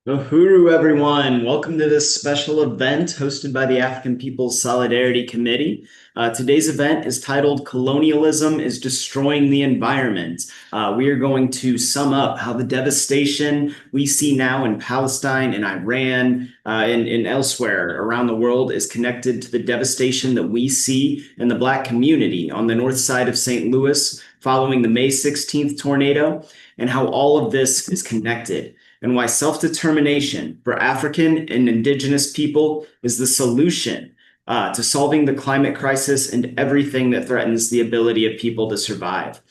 Uhuru, everyone. Welcome to this special event hosted by the African People's Solidarity Committee. Today's event is titled Colonialism is Destroying the Environment. We are going to sum up how the devastation we see now in Palestine and Iran and elsewhere around the world is connected to the devastation that we see in the Black community on the north side of St. Louis following the May 16th tornado, and how all of this is connected, and why self-determination for African and Indigenous people is the solution to solving the climate crisis and everything that threatens the ability of people to survive.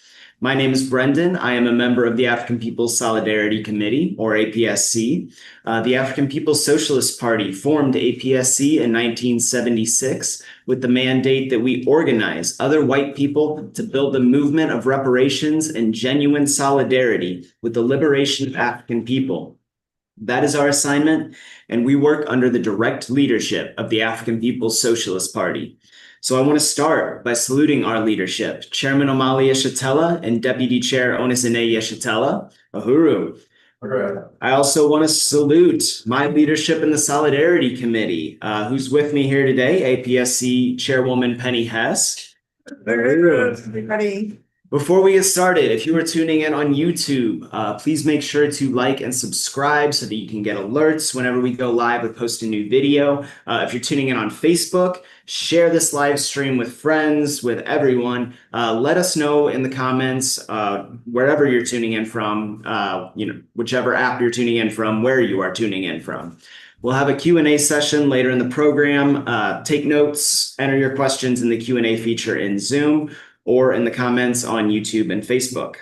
My name is Brendan. I am a member of the African People's Solidarity Committee, or APSC. The African People's Socialist Party formed APSC in 1976 with the mandate that we organize other white people to build a movement of reparations and genuine solidarity with the liberation of African people. That is our assignment, and we work under the direct leadership of the African People's Socialist Party. So I want to start by saluting our leadership, Chairman Omali Yeshitela and Deputy Chair Onisene Yeshitela. Uhuru. I also want to salute my leadership in the Solidarity Committee, who's with me here today, APSC Chairwoman Penny Hess. Very good, everybody. Before we get started, if you are tuning in on YouTube, please make sure to like and subscribe so that you can get alerts whenever we go live or post a new video. If you're tuning in on Facebook, share this live stream with friends, with everyone. Let us know in the comments wherever you're tuning in from, whichever app you're tuning in from, where you are tuning in from. We'll have a Q&A session later in the program. Take notes, enter your questions in the Q&A feature in Zoom or in the comments on YouTube and Facebook.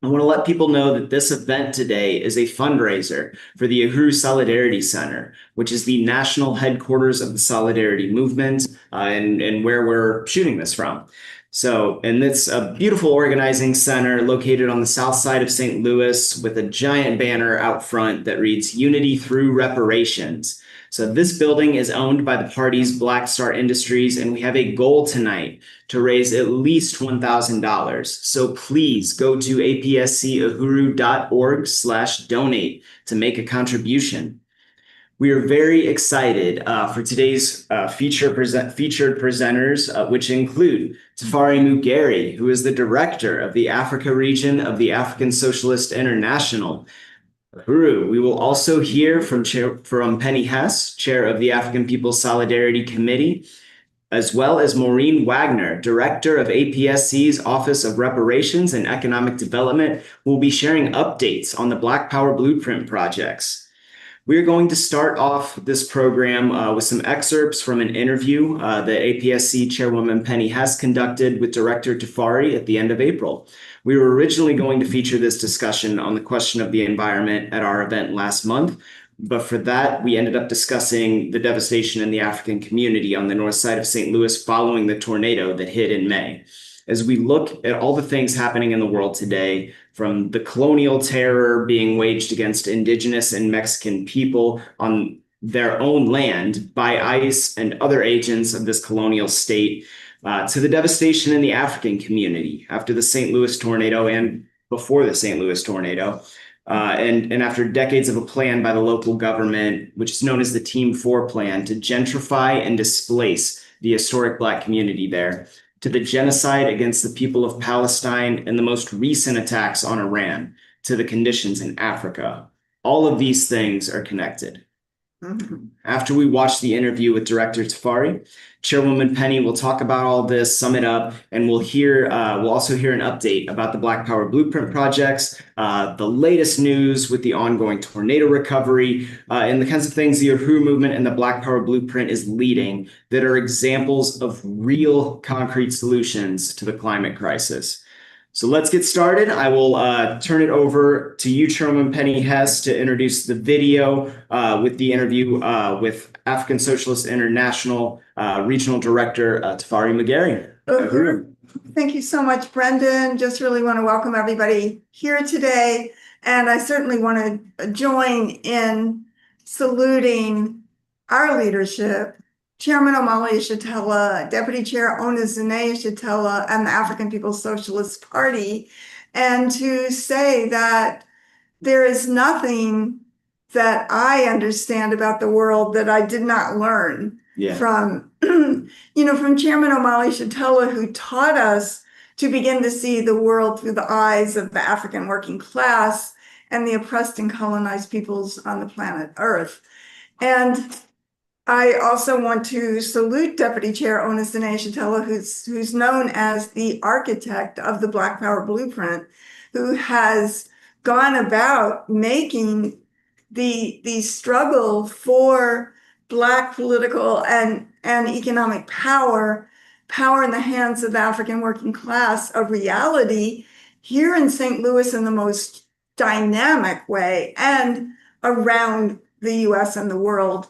I want to let people know that this event today is a fundraiser for the Uhuru Solidarity Center, which is the national headquarters of the Solidarity Movement, and where we're shooting this from. And it's a beautiful organizing center located on the south side of St. Louis with a giant banner out front that reads "Unity Through Reparations." So this building is owned by the party's Black Star Industries, and we have a goal tonight to raise at least $1,000. So please go to apscuhuru.org/donate to make a contribution. We are very excited for today's featured presenters, which include Tafari Mugeri, who is the director of the Africa region of the African Socialist International. We will also hear from Penny Hess, chair of the African People's Solidarity Committee, as well as Maureen Wagner, director of APSC's Office of Reparations and Economic Development, who will be sharing updates on the Black Power Blueprint projects. We're going to start off this program with some excerpts from an interview that APSC Chairwoman Penny Hess conducted with Director Tafari at the end of April. We were originally going to feature this discussion on the question of the environment at our event last month, but for that, we ended up discussing the devastation in the African community on the north side of St. Louis following the tornado that hit in May. As we look at all the things happening in the world today, from the colonial terror being waged against Indigenous and Mexican people on their own land by ICE and other agents of this colonial state, to the devastation in the African community after the St. Louis tornado and before the St. Louis tornado, and after decades of a plan by the local government, which is known as the Team 4 plan, to gentrify and displace the historic Black community there, to the genocide against the people of Palestine and the most recent attacks on Iran, to the conditions in Africa. All of these things are connected. After we watch the interview with Director Tafari, Chairwoman Penny will talk about all this, sum it up, and we'll also hear an update about the Black Power Blueprint projects, the latest news with the ongoing tornado recovery, and the kinds of things the Uhuru movement and the Black Power Blueprint is leading that are examples of real concrete solutions to the climate crisis. So let's get started. I will turn it over to you, Chairwoman Penny Hess, to introduce the video with the interview with African Socialist International Regional Director Tafari Mugeri. Thank you so much, Brendan. Just really want to welcome everybody here today. And I certainly want to join in saluting our leadership, Chairman Omali Yeshitela, Deputy Chair Onizine Yeshitela, and the African People's Socialist Party, and to say that there is nothing that I understand about the world that I did not learn from, from Chairman Omali Yeshitela, who taught us to begin to see the world through the eyes of the African working class and the oppressed and colonized peoples on the planet Earth. And I also want to salute Deputy Chair Onizine Yeshitela, who's known as the architect of the Black Power Blueprint, who has gone about making the struggle for Black political and economic power in the hands of the African working class a reality here in St. Louis in the most dynamic way and around the US and the world.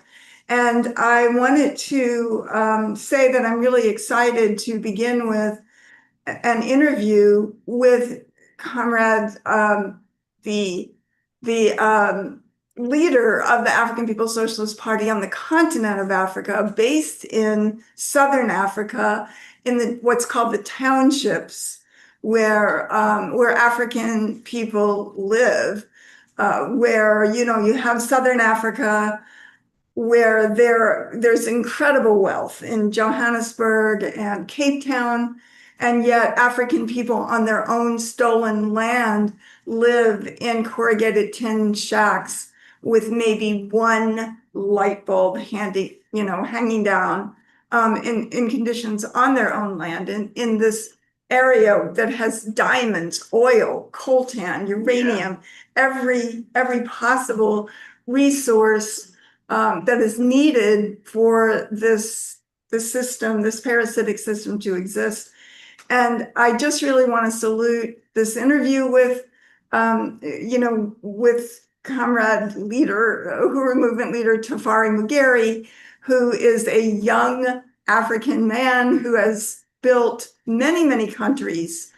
And I wanted to say that I'm really excited to begin with an interview with comrades, the leader of the African People's Socialist Party on the continent of Africa, based in Southern Africa, in what's called the townships, where African people live, where you have Southern Africa, where there's incredible wealth in Johannesburg and Cape Town, and yet African people on their own stolen land live in corrugated tin shacks with maybe one light bulb hanging down in conditions on their own land in this area that has diamonds, oil, coltan, uranium, every possible resource that is needed for this system, this parasitic system to exist. And I just really want to salute this interview with, with comrade leader, Uhuru movement leader Tafari Mugeri, who is a young African man who has built many, many countries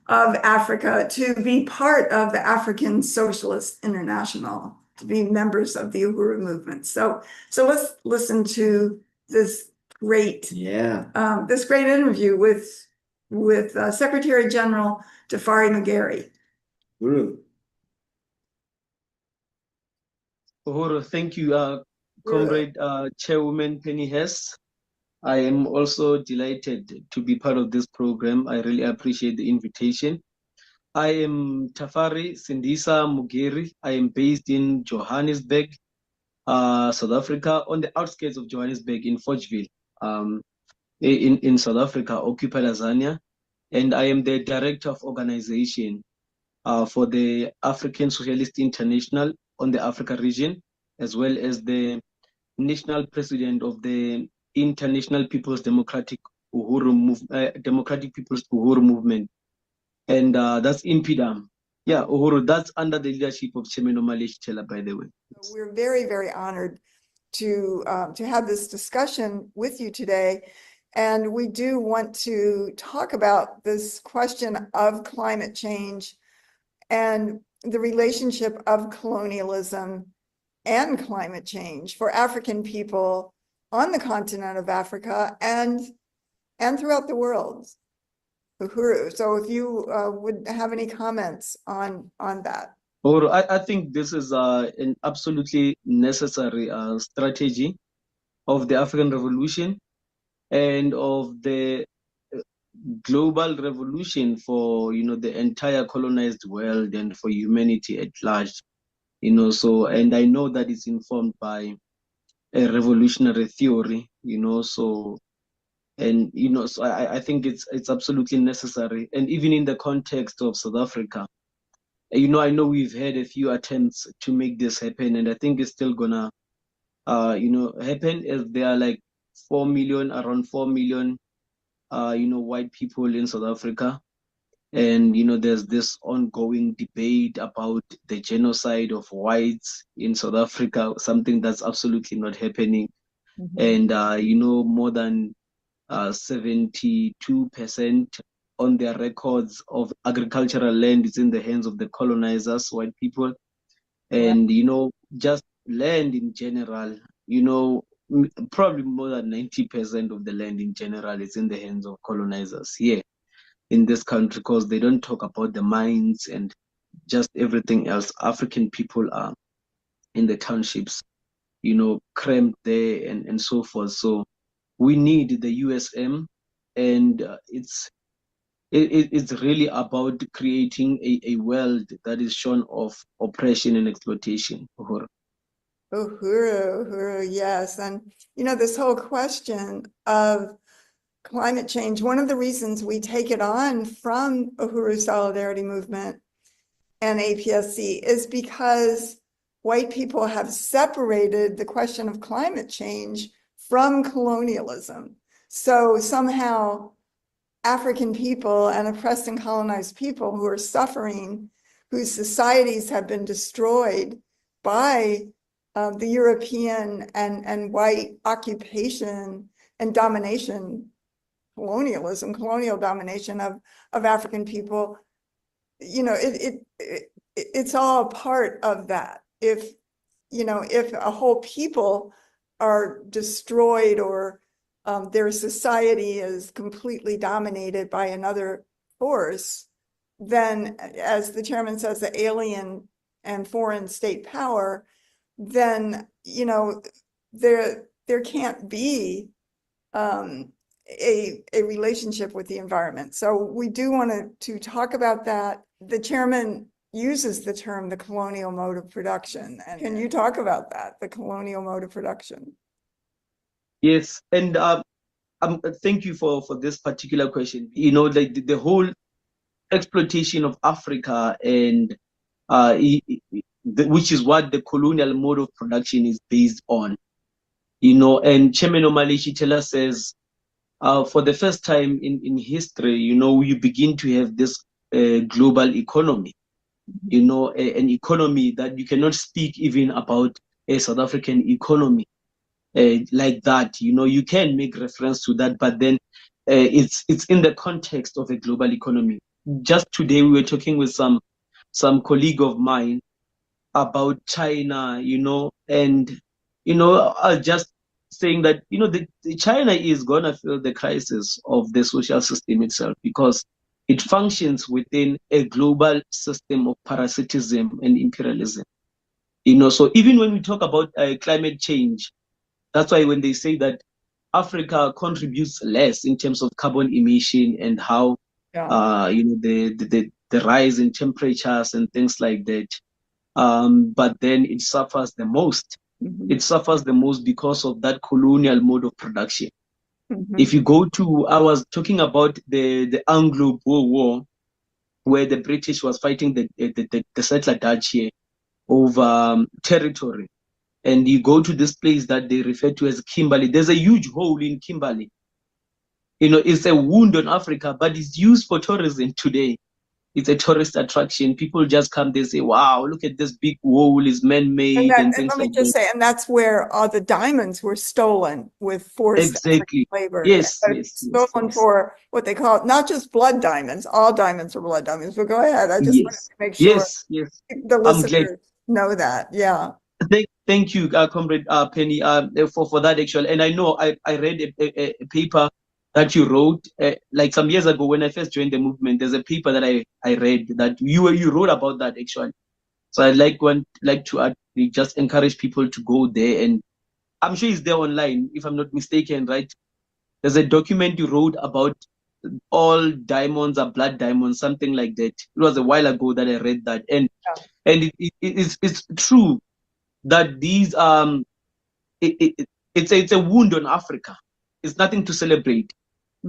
of Africa to be part of the African Socialist International, to be members of the Uhuru movement. So let's listen to this great, this great interview with Secretary General Tafari Mugeri. Uhuru, thank you, Comrade Chairwoman Penny Hess. I am also delighted to be part of this program. I really appreciate the invitation. I am Tafari Sindisa Mugeri. I am based in Johannesburg, South Africa, on the outskirts of Johannesburg in Forgeville, in South Africa, occupied Azania. And I am the Director of Organization for the African Socialist International on the Africa region, as well as the National President of the International People's Democratic People's Uhuru Movement. And that's in PDAM. Yeah, Uhuru, that's under the leadership of Chairman Omale Chitela, by the way. We're very, very honored to have this discussion with you today. And we do want to talk about this question of climate change and the relationship of colonialism and climate change for African people on the continent of Africa and throughout the world. Uhuru, so if you would have any comments on that. Uhuru, I think this is an absolutely necessary strategy of the African Revolution and of the global revolution for the entire colonized world and for humanity at large. So, and I know that it's informed by a revolutionary theory, so, and, so I think it's absolutely necessary. And even in the context of South Africa, I know we've had a few attempts to make this happen, and I think it's still gonna, happen, as there are like around 4 million, white people in South Africa. And there's this ongoing debate about the genocide of whites in South Africa, something that's absolutely not happening. And more than 72% on their records of agricultural land is in the hands of the colonizers, white people. And just land in general, probably more than 90% of the land in general is in the hands of colonizers here in this country, because they don't talk about the mines and just everything else. African people are in the townships, cramped there and so forth. So we need the USM, and it's really about creating a world that is shorn of oppression and exploitation. Uhuru, yes. And this whole question of climate change, one of the reasons we take it on from Uhuru Solidarity Movement and APSC is because white people have separated the question of climate change from colonialism. So somehow African people and oppressed and colonized people who are suffering, whose societies have been destroyed by the European and white occupation and domination, colonial domination of African people, it's all part of that. If a whole people are destroyed or their society is completely dominated by another force, then, as the chairman says, the alien and foreign state power, then there can't be a relationship with the environment. So we do want to talk about that. The chairman uses the term the colonial mode of production. And can you talk about that, the colonial mode of production? Yes, and thank you for this particular question. The whole exploitation of Africa and which is what the colonial mode of production is based on. And Chairman Omalishi Tela says, for the first time in history, you begin to have this global economy, an economy that you cannot speak even about a South African economy like that. You can make reference to that, but then it's in the context of a global economy. Just today, we were talking with some colleague of mine about China, and just saying that the China is gonna feel the crisis of the social system itself, because it functions within a global system of parasitism and imperialism. So even when we talk about climate change, that's why when they say that Africa contributes less in terms of carbon emission and how the rise in temperatures and things like that. But then it suffers the most. It suffers the most because of that colonial mode of production. If you go to, I was talking about the Anglo-Boer War, where the British was fighting the settler Dutch here over territory. And you go to this place that they refer to as Kimberley. There's a huge hole in Kimberley. It's a wound on Africa, but it's used for tourism today. It's a tourist attraction. People just come, they say, wow, look at this big hole, is man-made and things let me like just that. say, and that's where all the diamonds were stolen with forced Exactly. labor. Yes, Stolen for what they call, not just blood diamonds. All diamonds are blood diamonds, but go ahead. I just wanted to make sure the listeners know that. Yeah. Thank you, Comrade Penny, for that actually. And I know I read a paper that you wrote like some years ago when I first joined the movement. There's a paper that I read that you wrote about that actually. So I'd like to just encourage people to go there, and I'm sure it's there online if I'm not mistaken, right? There's a document you wrote about all diamonds are blood diamonds, something like that. It was a while ago that I read that, and it's true that these it's a wound on Africa. It's nothing to celebrate.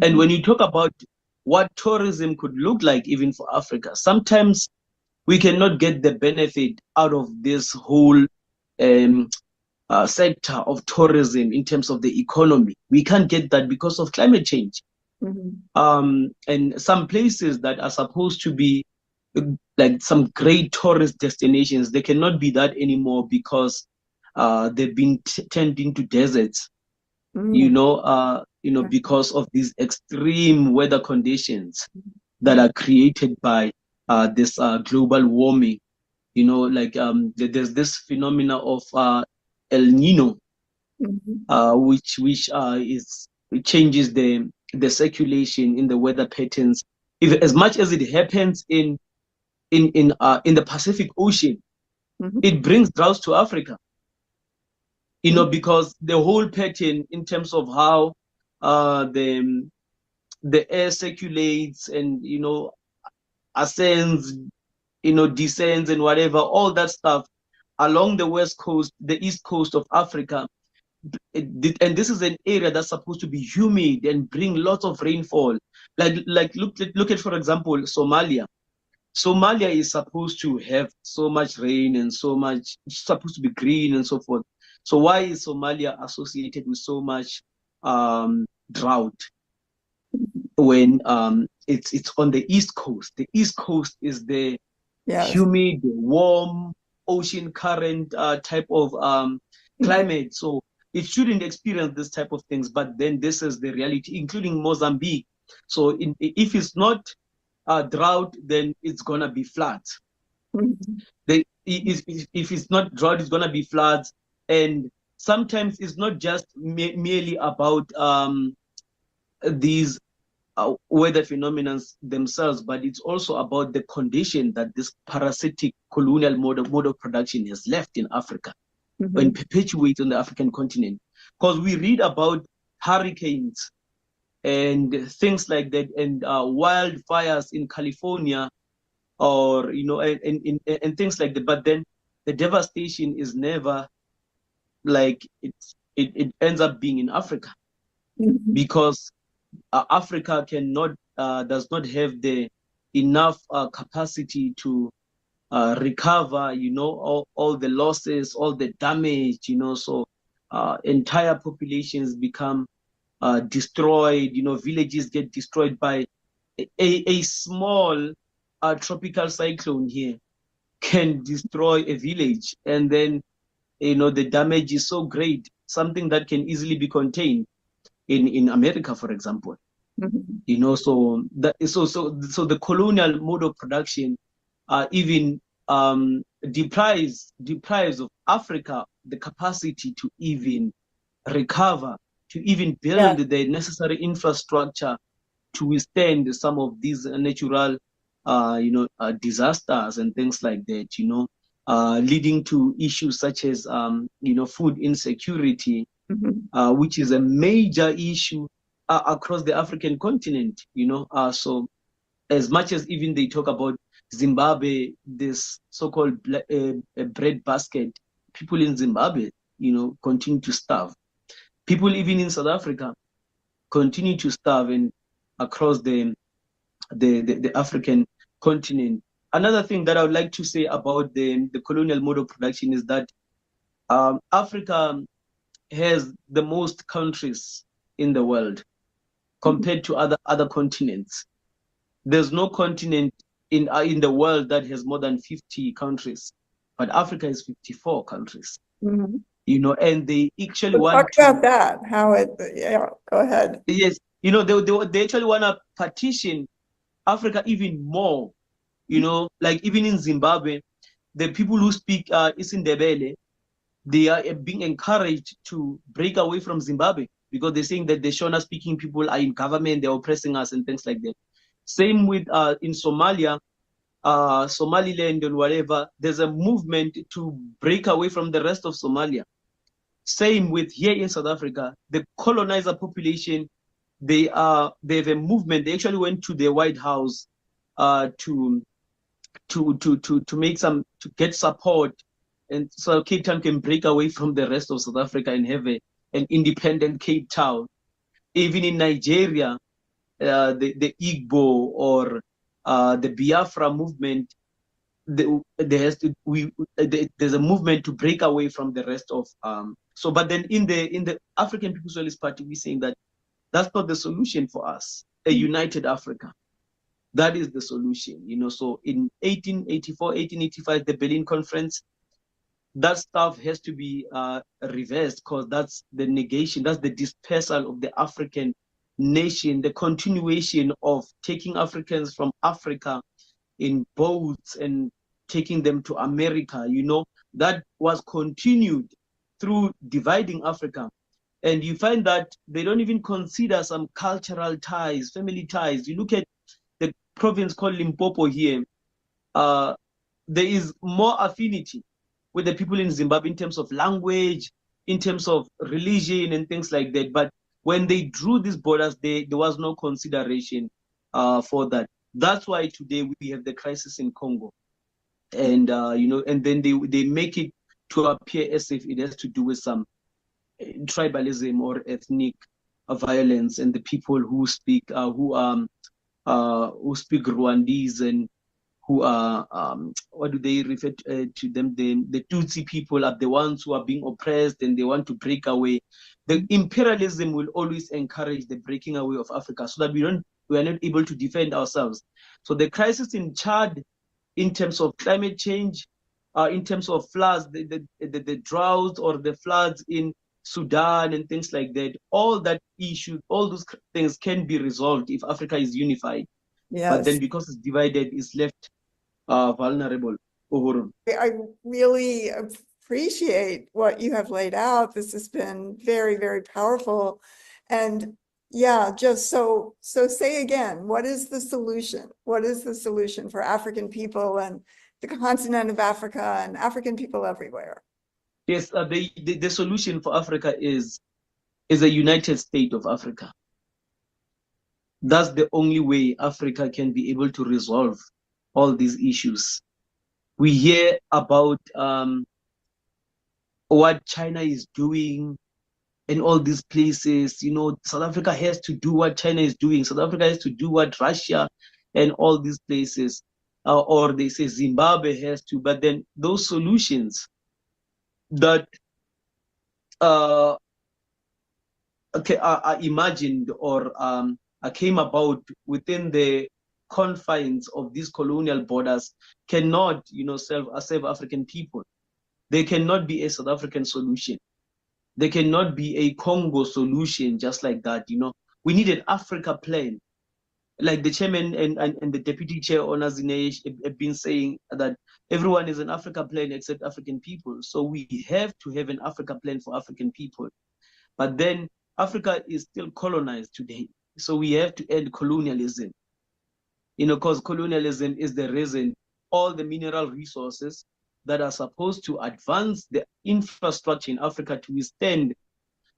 And when you talk about what tourism could look like even for Africa, sometimes we cannot get the benefit out of this whole sector of tourism in terms of the economy. We can't get that because of climate change. And some places that are supposed to be like some great tourist destinations, they cannot be that anymore because they've been turned into deserts. Because of these extreme weather conditions that are created by this global warming. There's this phenomena of El Nino, which it changes the circulation in the weather patterns. As much as it happens in the Pacific Ocean, it brings droughts to Africa. Because the whole pattern in terms of how the air circulates and ascends, descends and whatever, all that stuff along the west coast, the east coast of Africa. And this is an area that's supposed to be humid and bring lots of rainfall. Look at, for example, Somalia. Somalia is supposed to have so much rain and it's supposed to be green and so forth. So why is Somalia associated with so much drought when it's on the east coast? The east coast is the humid, warm, ocean current type of climate. So it shouldn't experience this type of things, but then this is the reality, including Mozambique. So if it's not drought, then it's gonna be floods. If it's not drought, it's gonna be floods. And sometimes it's not just merely about these weather phenomena themselves, but it's also about the condition that this parasitic colonial mode of production has left in Africa and perpetuates on the African continent. Because we read about hurricanes and things like that, and wildfires in California, or and things like that. But then the devastation is never like it ends up being in Africa, because Africa does not have the enough capacity to recover, all the losses, all the damage, so entire populations become destroyed, villages get destroyed by a small tropical cyclone here can destroy a village, and then the damage is so great, something that can easily be contained in America, for example. So the colonial mode of production even deprives of Africa the capacity to even recover, to even build the necessary infrastructure to withstand some of these natural disasters and things like that, leading to issues such as food insecurity, which is a major issue across the African continent, so as much as even they talk about Zimbabwe, this so-called bread basket, people in Zimbabwe, continue to starve. People even in South Africa continue to starve, and across the African continent. Another thing that I would like to say about the colonial mode of production is that Africa has the most countries in the world compared to other continents. There's no continent in the world that has more than 50 countries, but Africa has 54 countries. And they actually want to talk about that. Go ahead. Yes, they actually want to partition Africa even more. Like even in Zimbabwe, the people who speak Isindebele, they are being encouraged to break away from Zimbabwe because they're saying that the Shona speaking people are in government, they're oppressing us and things like that. Same with in Somalia, Somaliland and whatever, there's a movement to break away from the rest of Somalia. Same with here in South Africa, the colonizer population, they have a movement. They actually went to the White House to get support, and so Cape Town can break away from the rest of South Africa and have an independent Cape Town. Even in Nigeria, the Igbo or the Biafra movement, there's a movement to break away from the rest of but then in the African People's Socialist Party, we're saying that that's not the solution for us. A united Africa, that is the solution. So in 1884, 1885, the Berlin Conference, that stuff has to be reversed, because that's the negation, that's the dispersal of the African nation, the continuation of taking Africans from Africa in boats and taking them to America, that was continued through dividing Africa. And you find that they don't even consider some cultural ties, family ties. You look at the province called Limpopo here, there is more affinity with the people in Zimbabwe in terms of language, in terms of religion and things like that. But when they drew these borders, there was no consideration for that. That's why today we have the crisis in Congo. And, and then they make it to appear as if it has to do with some tribalism or ethnic violence, and the people who speak Rwandese and who are what do they refer to them? The Tutsi people are the ones who are being oppressed, and they want to break away. The imperialism will always encourage the breaking away of Africa, so that we are not able to defend ourselves. So the crisis in Chad, in terms of climate change, in terms of floods, the drought or the floods in Sudan and things like that, all that issue, all those things can be resolved if Africa is unified. Yes. But then because it's divided, it's left vulnerable. I really appreciate what you have laid out. This has been very, very powerful. And yeah, just so say again, what is the solution? What is the solution for African people and the continent of Africa and African people everywhere? Yes, the solution for Africa is a united state of Africa. That's the only way Africa can be able to resolve all these issues. We hear about what China is doing in all these places. South Africa has to do what China is doing. South Africa has to do what Russia and all these places. or they say Zimbabwe has to, but then those solutions that are imagined or came about within the confines of these colonial borders cannot, save African people. They cannot be a South African solution. They cannot be a Congo solution just like that. We need an Africa plan. Like the chairman and the deputy chair on Azinesh have been saying that everyone is an Africa plan except African people. So we have to have an Africa plan for African people. But then Africa is still colonized today. So we have to end colonialism. Because colonialism is the reason all the mineral resources that are supposed to advance the infrastructure in Africa to withstand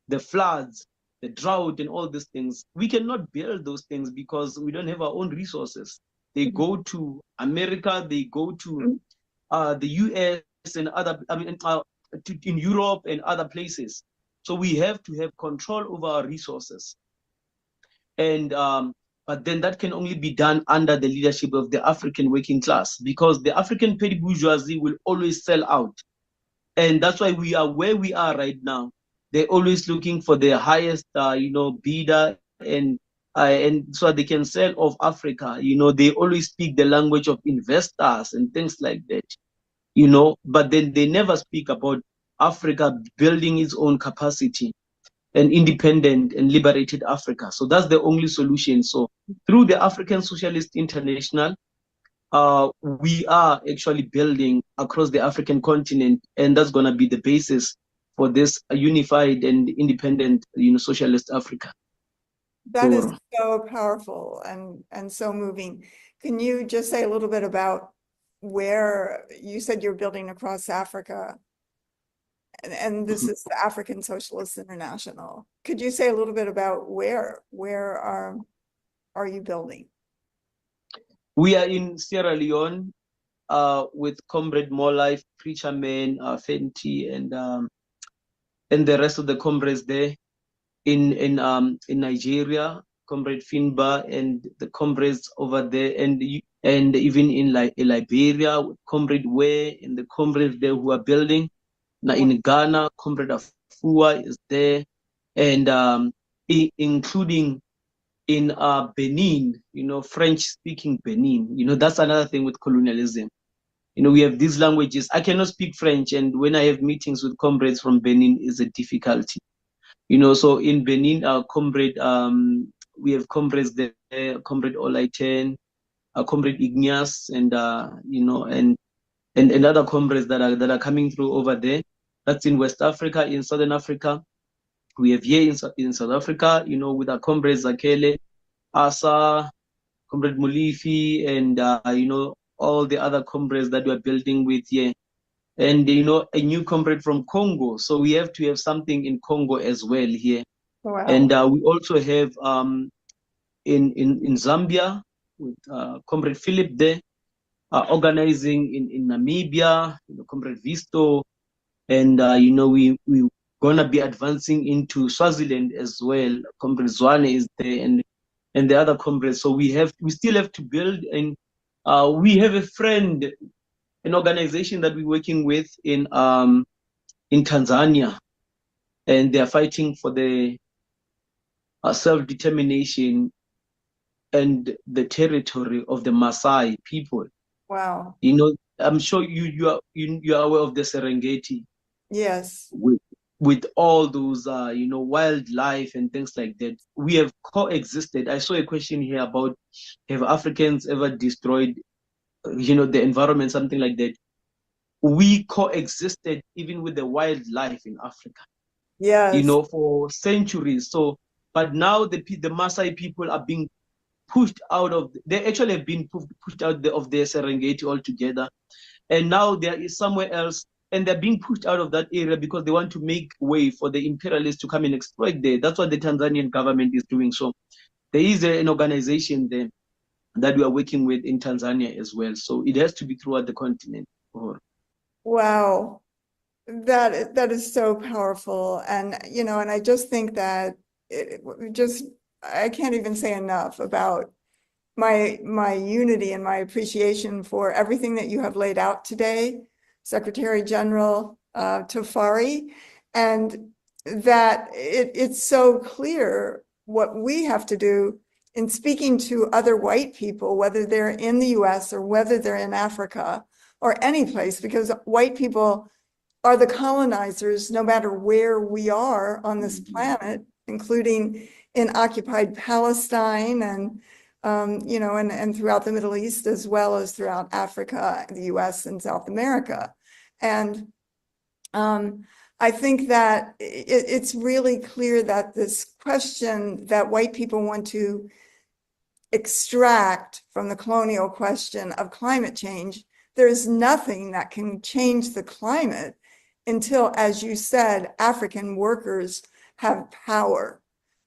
the floods, the drought, and all these things, we cannot build those things because we don't have our own resources. They go to America, they go to the US and other, in Europe and other places. So we have to have control over our resources. And but then that can only be done under the leadership of the African working class, because the African petty bourgeoisie will always sell out. And that's why we are where we are right now. They're always looking for the highest, bidder, and so they can sell off Africa. They always speak the language of investors and things like that. But then they never speak about Africa building its own capacity and independent and liberated Africa. So that's the only solution. So through the African Socialist International, we are actually building across the African continent, and that's going to be the basis for this unified and independent, socialist Africa. That is so powerful and so moving. Can you just say a little bit about where you said you're building across Africa? And this is the African Socialist International. Could you say a little bit about where are you building? We are in Sierra Leone with Comrade More Life, Preacher Man, Fenty, and the rest of the comrades there. In Nigeria, Comrade Finba and the comrades over there, and even in Liberia, Comrade Ware and the comrades there who are building. Now in Ghana, Comrade Afua is there, and including in Benin, French-speaking Benin. That's another thing with colonialism. We have these languages. I cannot speak French, and when I have meetings with comrades from Benin, it's a difficulty. So in Benin, our comrade, we have comrades there, Comrade Olaiten, Comrade Ignace, and and other comrades that are coming through over there. That's in West Africa. In Southern Africa, we have here in South Africa, with our comrades Zakele, Asa, Comrade Mulifi, and all the other comrades that we are building with here. And a new comrade from Congo. So we have to have something in Congo as well here. Wow. And we also have in Zambia with Comrade Philip there, organizing in Namibia, Comrade Visto, and we're gonna be advancing into Swaziland as well. Comrade Zwane is there, and the other comrades. So we still have to build, and we have a friend, an organization that we're working with in Tanzania, and they're fighting for the self-determination and the territory of the Maasai people. Wow. I'm sure you are aware of the Serengeti. Yes. With all those wildlife and things like that. We have coexisted. I saw a question here about, have Africans ever destroyed the environment, something like that. We coexisted even with the wildlife in Africa. Yes. For centuries. So, but now the Maasai people are being pushed out of. They actually have been pushed out of their Serengeti altogether, and now there is somewhere else, and they're being pushed out of that area because they want to make way for the imperialists to come and exploit there. That's what the Tanzanian government is doing. So, there is an organization there that we are working with in Tanzania as well. So it has to be throughout the continent. Wow. That is so powerful. And, and I just think that I can't even say enough about my unity and my appreciation for everything that you have laid out today, Secretary General Tafari, and that it's so clear what we have to do in speaking to other white people, whether they're in the US or whether they're in Africa or any place, because white people are the colonizers no matter where we are on this planet, including in occupied Palestine and and throughout the Middle East, as well as throughout Africa, the US, and South America. And I think that it's really clear that this question that white people want to extract from the colonial question of climate change, there's nothing that can change the climate until, as you said, African workers have power,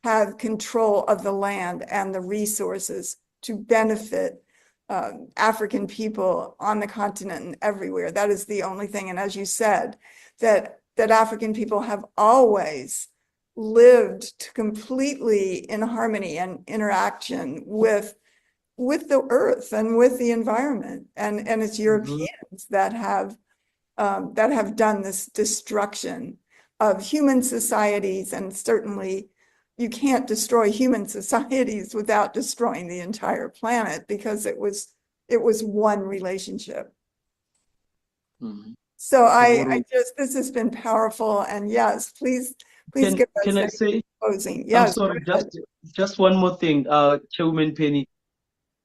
have control of the land and the resources to benefit African people on the continent and everywhere. That is the only thing. And as you said, that African people have always lived completely in harmony and interaction with the earth and with the environment. And it's Europeans that have done this destruction of human societies, and certainly you can't destroy human societies without destroying the entire planet, because it was one relationship. So I just, this has been powerful, and yes, please give us can I say closing. I'm Yes, sorry, just one more thing, Chairwoman Penny.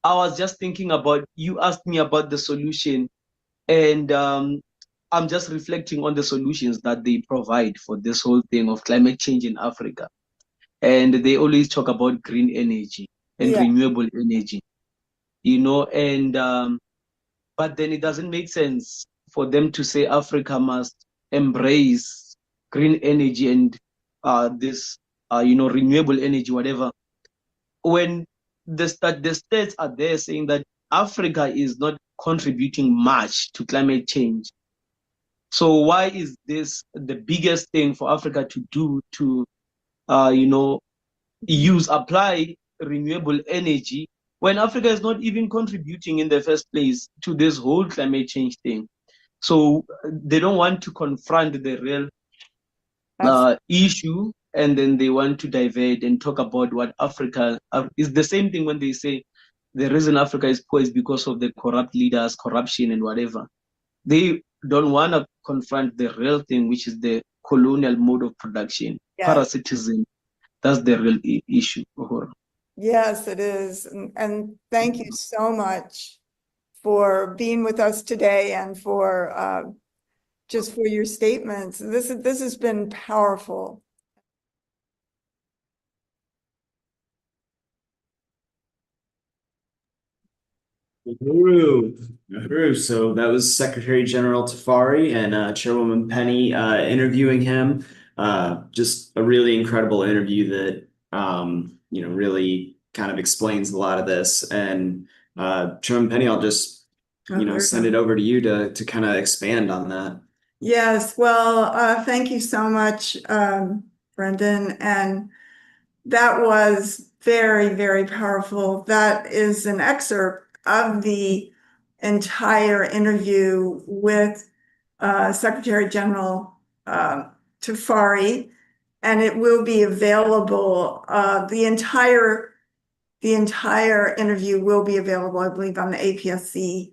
I was just thinking about, you asked me about the solution, and I'm just reflecting on the solutions that they provide for this whole thing of climate change in Africa. And they always talk about green energy and renewable energy, and but then it doesn't make sense for them to say Africa must embrace green energy and this renewable energy, whatever, when the states are there saying that Africa is not contributing much to climate change. So why is this the biggest thing for Africa to do to apply renewable energy, when Africa is not even contributing in the first place to this whole climate change thing? So they don't want to confront the real issue, and then they want to divert and talk about what Africa is. The same thing when they say the reason Africa is poor is because of the corrupt leaders, corruption, and whatever. They don't want to confront the real thing, which is the colonial mode of production, parasitism. That's the real issue. Yes, it is. And thank you so much for being with us today, and for just for your statements. This has been powerful. So that was Secretary General Tafari and Chairwoman Penny interviewing him. Just a really incredible interview that really kind of explains a lot of this. And Chairwoman Penny, I'll just send it over to you to kind of expand on that. Yes, well, thank you so much, Brendan. And that was very, very powerful. That is an excerpt of the entire interview with Secretary General Tafari, and it will be available. The entire interview will be available, I believe, on the APSC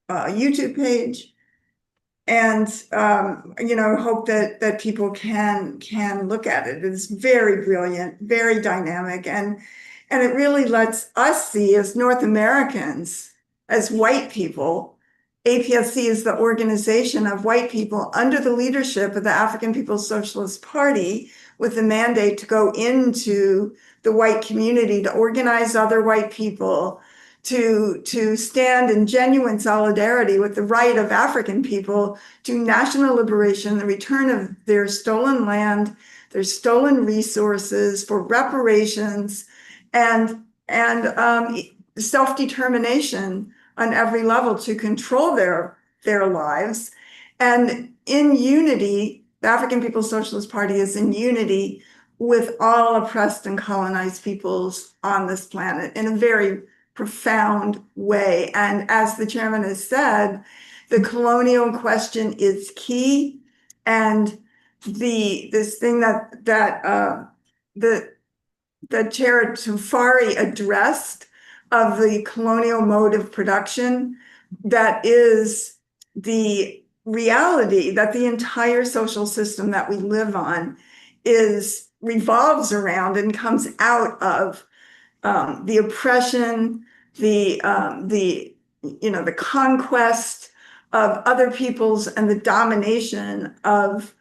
YouTube page. And hope that people can look at it. It's very brilliant, very dynamic, and it really lets us see, as North Americans, as white people. APSC is the organization of white people under the leadership of the African People's Socialist Party, with the mandate to go into the white community, to organize other white people, to stand in genuine solidarity with the right of African people to national liberation, the return of their stolen land, their stolen resources, for reparations, and self-determination on every level to control their lives. And in unity, the African People's Socialist Party is in unity with all oppressed and colonized peoples on this planet in a very profound way. And as the chairman has said, the colonial question is key. And this thing that Chair Tufari addressed of the colonial mode of production, that is the reality that the entire social system that we live on revolves around and comes out of the oppression, the conquest of other peoples and the domination of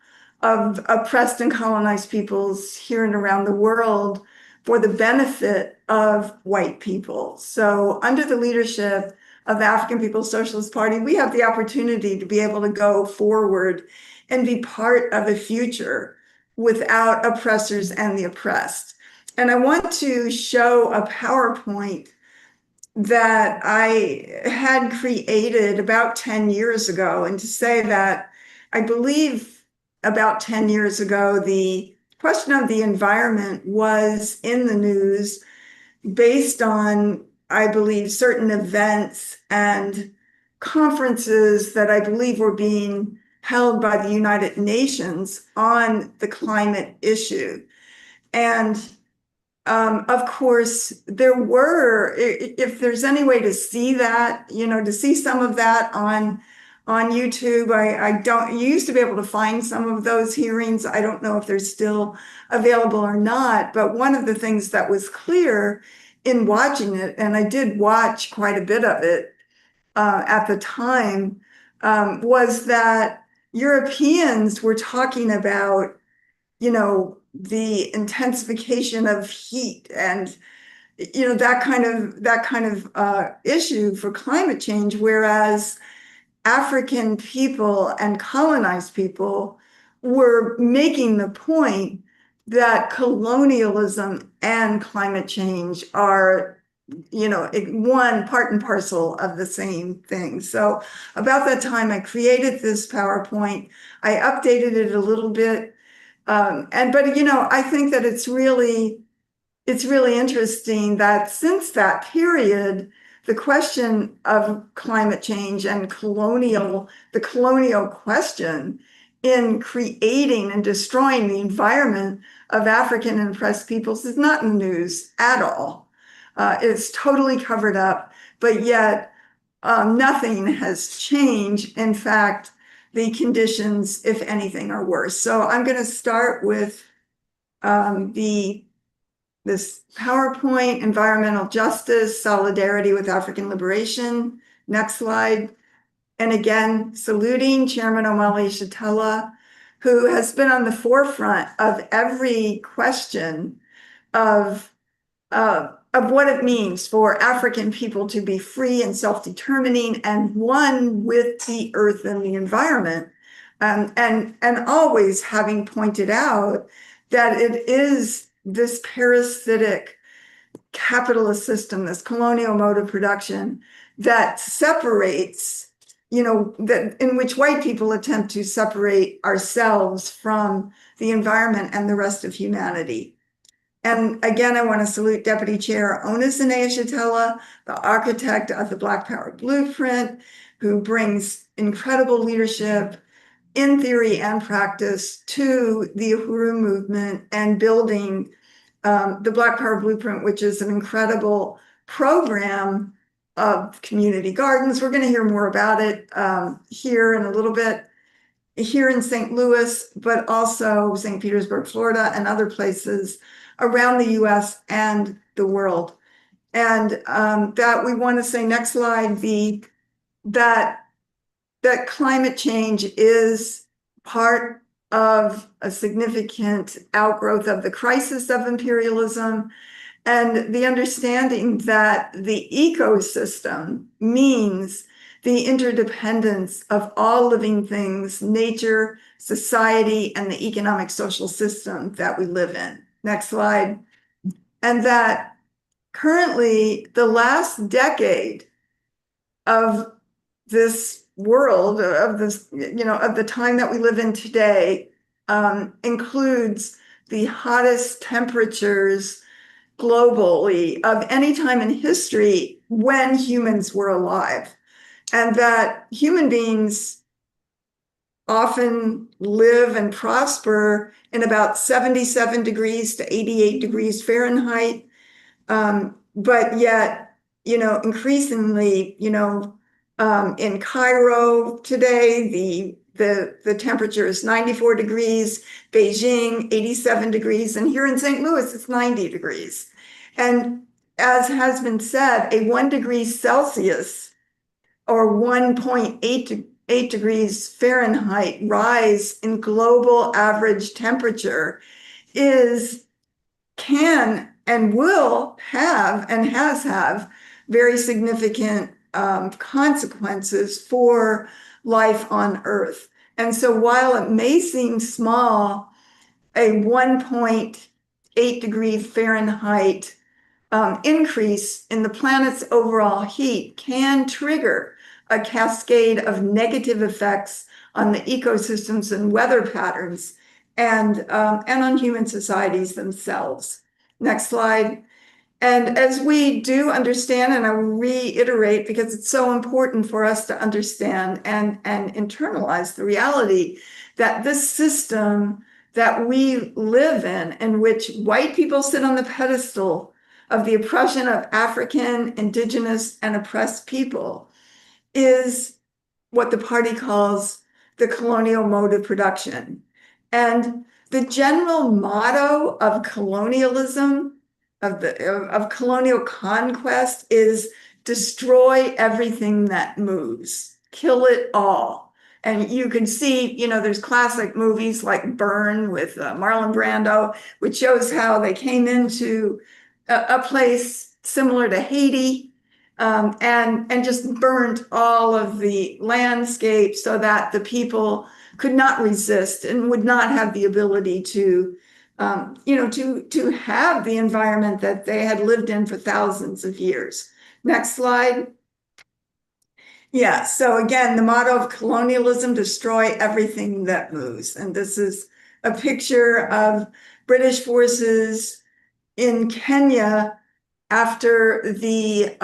oppressed and colonized peoples here and around the world for the benefit of white people. So under the leadership of the African People's Socialist Party, we have the opportunity to be able to go forward and be part of a future without oppressors and the oppressed. And I want to show a PowerPoint that I had created about 10 years ago, and to say that I believe about 10 years ago, the question of the environment was in the news based on, I believe, certain events and conferences that I believe were being held by the United Nations on the climate issue. And of course, there were, if there's any way to see that, to see some of that on YouTube, you used to be able to find some of those hearings. I don't know if they're still available or not, but one of the things that was clear in watching it, and I did watch quite a bit of it at the time, was that Europeans were talking about, the intensification of heat and that kind of issue for climate change, whereas African people and colonized people were making the point that colonialism and climate change are one part and parcel of the same thing. So about that time, I created this PowerPoint. I updated it a little bit. But I think that it's really interesting that since that period, the question of climate change and the colonial question in creating and destroying the environment of African and oppressed peoples is not in the news at all. It's totally covered up, but yet nothing has changed. In fact, the conditions, if anything, are worse. So I'm going to start with this PowerPoint, environmental justice, solidarity with African liberation. Next slide. And again, saluting Chairman Omali Yeshitela, who has been on the forefront of every question of what it means for African people to be free and self-determining and one with the earth and the environment. And always having pointed out that it is this parasitic capitalist system, this colonial mode of production that separates, that in which white people attempt to separate ourselves from the environment and the rest of humanity. And again, I want to salute Deputy Chair Onasene Yeshitela, the architect of the Black Power Blueprint, who brings incredible leadership in theory and practice to the Uhuru movement and building the Black Power Blueprint, which is an incredible program of community gardens. We're going to hear more about it here in a little bit, here in St. Louis, but also St. Petersburg, Florida, and other places around the US and the world. And that we want to say, next slide, that climate change is part of a significant outgrowth of the crisis of imperialism and the understanding that the ecosystem means the interdependence of all living things, nature, society, and the economic social system that we live in. Next slide. And that currently the last decade of this world, of this, of the time that we live in today, includes the hottest temperatures globally of any time in history when humans were alive, and that human beings often live and prosper in about 77 degrees to 88 degrees Fahrenheit. But yet, increasingly, in Cairo today, the temperature is 94 degrees, Beijing, 87 degrees, and here in St. Louis, it's 90 degrees. And as has been said, a 1 degree Celsius or 1.8 degrees Fahrenheit rise in global average temperature can and will have and have very significant consequences for life on Earth. And so while it may seem small, a 1.8 degree Fahrenheit increase in the planet's overall heat can trigger a cascade of negative effects on the ecosystems and weather patterns and on human societies themselves. Next slide. And as we do understand, and I reiterate because it's so important for us to understand and internalize the reality that this system that we live in which white people sit on the pedestal of the oppression of African, Indigenous, and oppressed people, is what the party calls the colonial mode of production. And the general motto of colonialism, of colonial conquest, is destroy everything that moves, kill it all. And you can see, there's classic movies like Burn with Marlon Brando, which shows how they came into a place similar to Haiti, and just burned all of the landscape so that the people could not resist and would not have the ability to have the environment that they had lived in for thousands of years. Next slide. Yeah, so again, the motto of colonialism, destroy everything that moves. And this is a picture of British forces in Kenya after the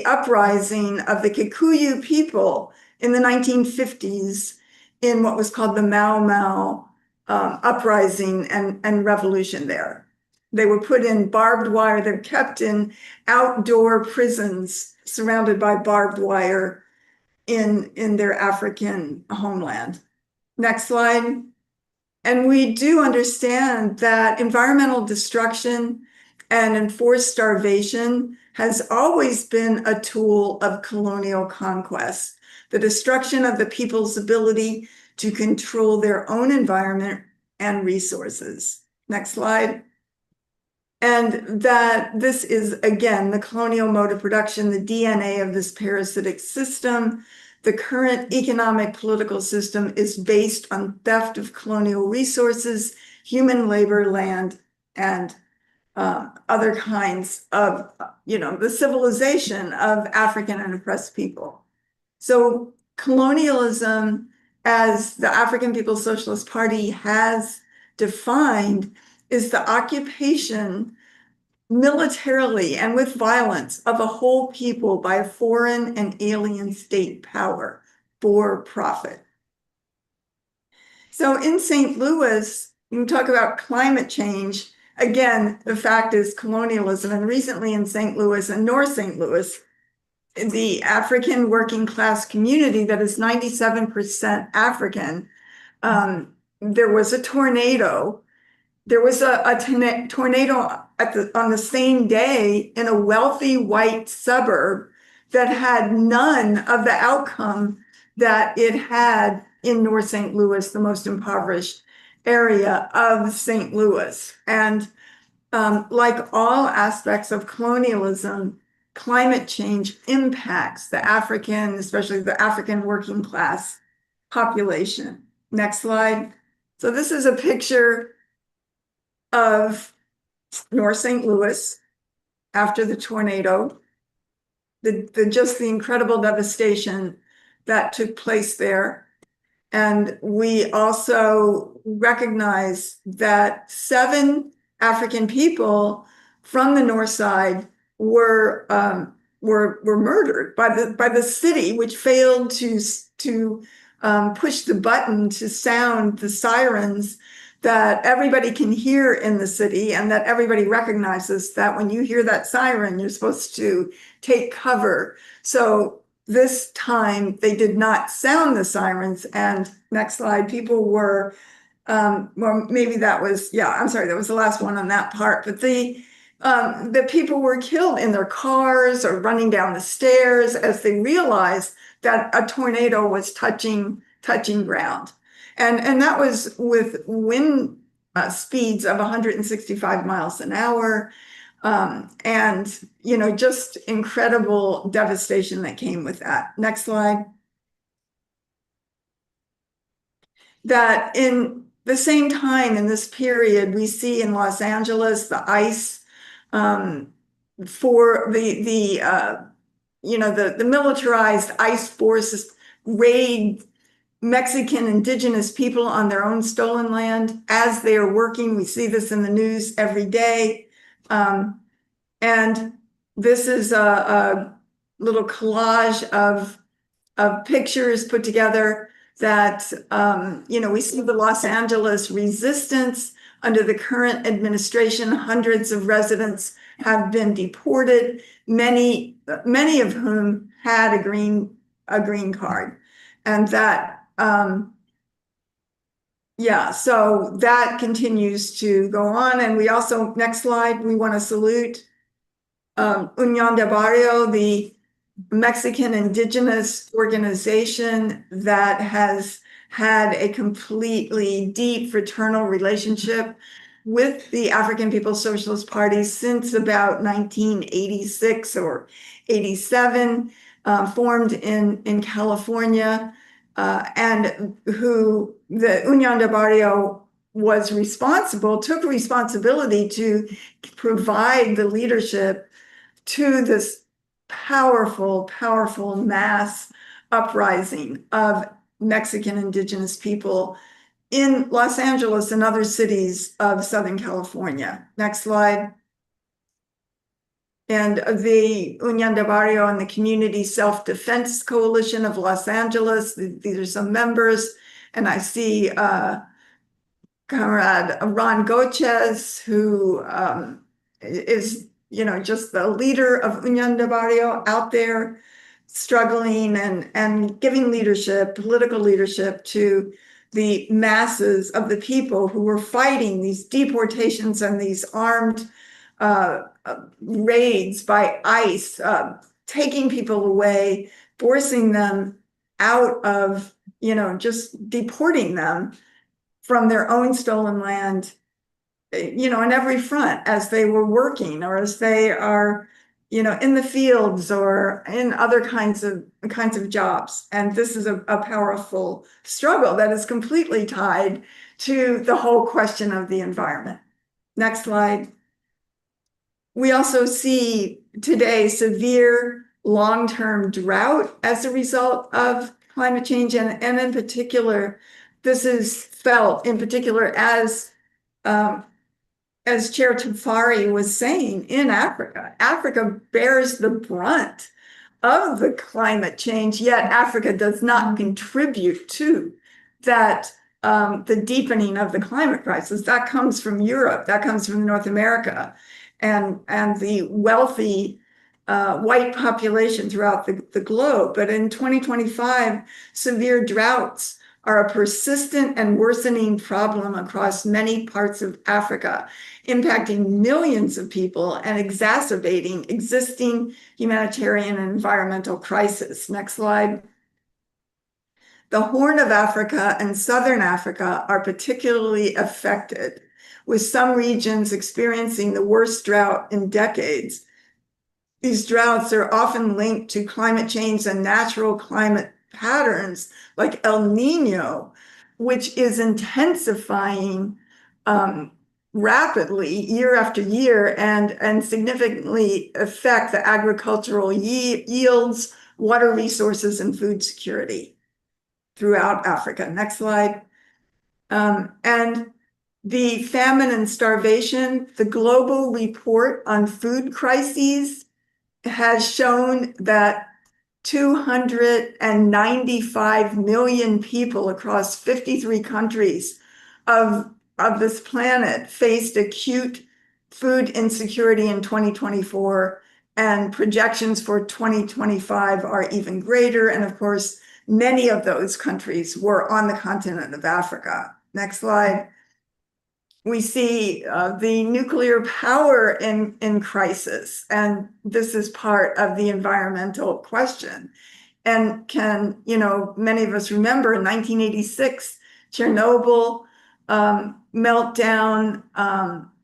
uprising of the Kikuyu people in the 1950s in what was called the Mau Mau uprising and revolution there. They were put in barbed wire. They're kept in outdoor prisons surrounded by barbed wire in their African homeland. Next slide. And we do understand that environmental destruction and enforced starvation has always been a tool of colonial conquest. The destruction of the people's ability to control their own environment and resources. Next slide. And that this is, again, the colonial mode of production, the DNA of this parasitic system. The current economic political system is based on theft of colonial resources, human labor, land, and other kinds of, the civilization of African and oppressed people. So colonialism, as the African People's Socialist Party has defined, is the occupation militarily and with violence of a whole people by a foreign and alien state power for profit. So in St. Louis, when we talk about climate change, again, the fact is colonialism. And recently in St. Louis and North St. Louis, the African working class community that is 97% African, there was a tornado. There was a tornado on the same day in a wealthy white suburb that had none of the outcome that it had in North St. Louis, the most impoverished area of St. Louis. And like all aspects of colonialism, climate change impacts the African, especially the African working class population. Next slide. So this is a picture of North St. Louis after the tornado, just the incredible devastation that took place there. And we also recognize that 7 African people from the north side were murdered by the city, which failed to push the button to sound the sirens that everybody can hear in the city, and that everybody recognizes that when you hear that siren, you're supposed to take cover. So this time they did not sound the sirens. And next slide, people were, well, maybe that was, yeah, I'm sorry, that was the last one on that part, but the people were killed in their cars or running down the stairs as they realized that a tornado was touching ground. And that was with wind speeds of 165 miles an hour. And, you know, just incredible devastation that came with that. Next slide. That in the same time, in this period, we see in Los Angeles, the ICE for the militarized ICE forces raid Mexican indigenous people on their own stolen land as they are working. We see this in the news every day. And this is a little collage of pictures put together that, we see the Los Angeles resistance under the current administration. Hundreds of residents have been deported, many of whom had a green card. And that, so that continues to go on. And we also, next slide, we want to salute Unión de Barrio, the Mexican indigenous organization that has had a completely deep fraternal relationship with the African People's Socialist Party since about 1986 or 87, formed in California, and who the Unión de Barrio took responsibility to provide the leadership to this powerful mass uprising of Mexican indigenous people in Los Angeles and other cities of Southern California. Next slide. And the Unión de Barrio and the Community Self-Defense Coalition of Los Angeles, these are some members. And I see Comrade Ron Goches, who is, just the leader of Unión de Barrio out there struggling and giving leadership, political leadership to the masses of the people who were fighting these deportations and these armed raids by ICE, taking people away, forcing them out of, just deporting them from their own stolen land, on every front as they were working or as they are, in the fields or in other kinds of jobs. And this is a powerful struggle that is completely tied to the whole question of the environment. Next slide. We also see today severe long-term drought as a result of climate change. And in particular, this is felt in particular as Chair Tafari was saying, in Africa. Africa bears the brunt of the climate change, yet Africa does not contribute to that, the deepening of the climate crisis. That comes from Europe, that comes from North America, and the wealthy white population throughout the globe. But in 2025, severe droughts are a persistent and worsening problem across many parts of Africa, impacting millions of people and exacerbating existing humanitarian and environmental crisis. Next slide. The Horn of Africa and Southern Africa are particularly affected, with some regions experiencing the worst drought in decades. These droughts are often linked to climate change and natural climate patterns like El Nino, which is intensifying rapidly year after year and significantly affect the agricultural yields, water resources, and food security throughout Africa. Next slide. And the famine and starvation, the global report on food crises has shown that 295 million people across 53 countries of this planet faced acute food insecurity in 2024, and projections for 2025 are even greater. And of course, many of those countries were on the continent of Africa. Next slide. We see the nuclear power in crisis, and this is part of the environmental question. And many of us remember in 1986, Chernobyl, meltdown,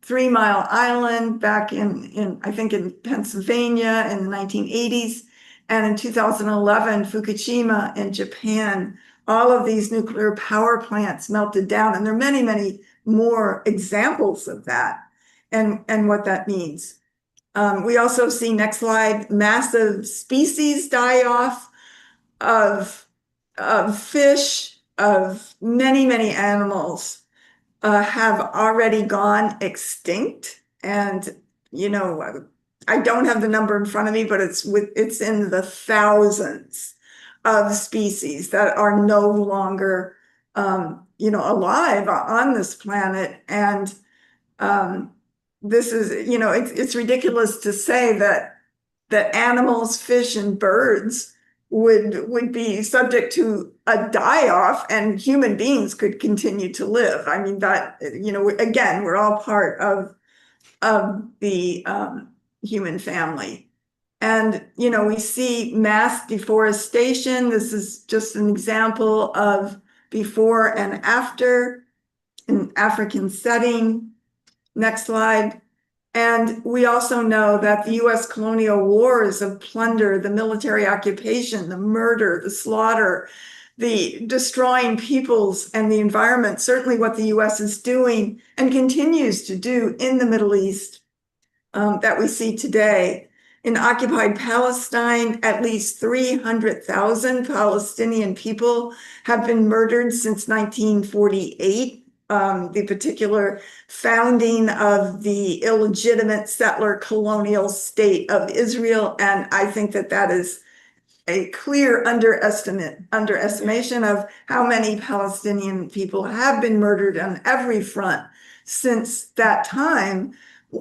3 Mile Island back I think in Pennsylvania in the 1980s, and in 2011, Fukushima in Japan. All of these nuclear power plants melted down, and there are many, many more examples of that and what that means. We also see, next slide, massive species die off of fish, of many, many animals have already gone extinct. And, I don't have the number in front of me, but it's in the thousands of species that are no longer alive on this planet. And this is, it's ridiculous to say that animals, fish, and birds would be subject to a die-off and human beings could continue to live. I mean, that, again, we're all part of the human family. And, we see mass deforestation. This is just an example of before and after in African setting. Next slide. And we also know that the US colonial wars of plunder, the military occupation, the murder, the slaughter, the destroying peoples and the environment, certainly what the US is doing and continues to do in the Middle East that we see today. In occupied Palestine, at least 300,000 Palestinian people have been murdered since 1948. The particular founding of the illegitimate settler colonial state of Israel. And I think that is a clear underestimation of how many Palestinian people have been murdered on every front since that time,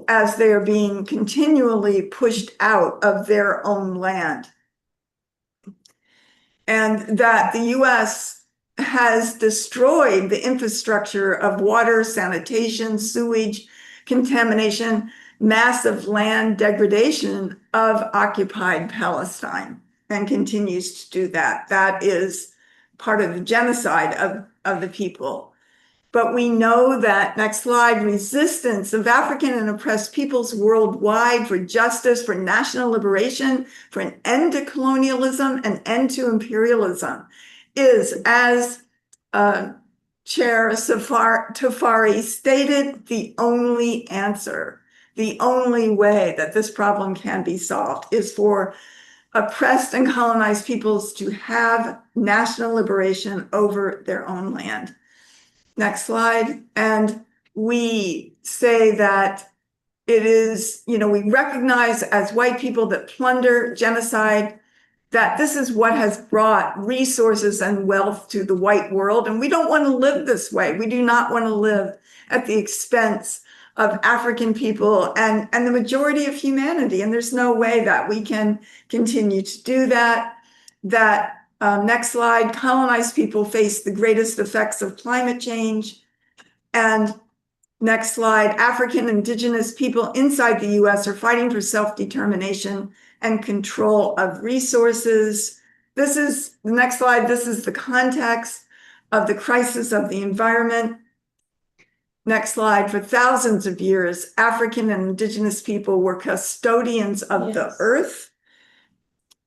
as they are being continually pushed out of their own land. And that the US has destroyed the infrastructure of water, sanitation, sewage, contamination, massive land degradation of occupied Palestine, and continues to do that. That is part of the genocide of the people. But we know that, next slide, resistance of African and oppressed peoples worldwide for justice, for national liberation, for an end to colonialism, an end to imperialism, is, as Chair Tafari stated, the only answer. The only way that this problem can be solved is for oppressed and colonized peoples to have national liberation over their own land. Next slide. And we say that it is, we recognize as white people that plunder, genocide, that this is what has brought resources and wealth to the white world. And we don't want to live this way. We do not want to live at the expense of African people and the majority of humanity. And there's no way that we can continue to do that. Next slide, colonized people face the greatest effects of climate change. And next slide, African Indigenous people inside the US are fighting for self-determination and control of resources. This is the next slide. This is the context of the crisis of the environment. Next slide. For thousands of years, African and Indigenous people were custodians of the earth,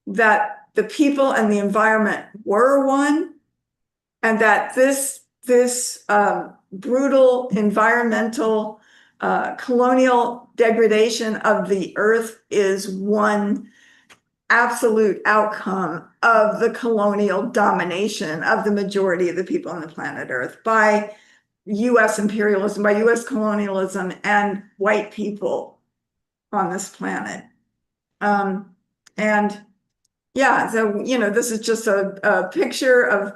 that the people and the environment were one, and that this brutal environmental colonial degradation of the earth is one absolute outcome of the colonial domination of the majority of the people on the planet Earth by US imperialism, by US colonialism and white people on this planet. And yeah, so, this is just a picture of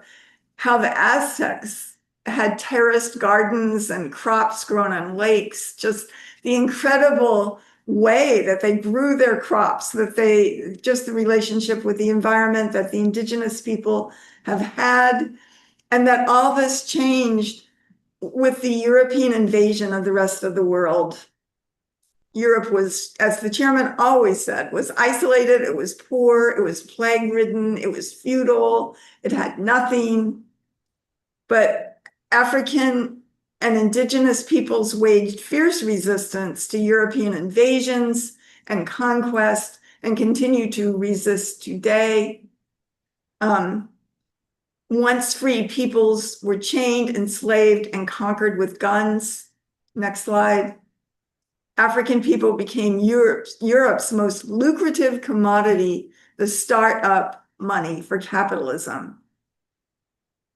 how the Aztecs had terraced gardens and crops grown on lakes, just the incredible way that they grew their crops, just the relationship with the environment that the indigenous people have had, and that all this changed with the European invasion of the rest of the world. Europe was, as the chairman always said, was isolated, it was poor, it was plague-ridden, it was feudal, it had nothing. But African and indigenous peoples waged fierce resistance to European invasions and conquest and continue to resist today. Once free peoples were chained, enslaved, and conquered with guns. Next slide. African people became Europe's most lucrative commodity, the startup money for capitalism.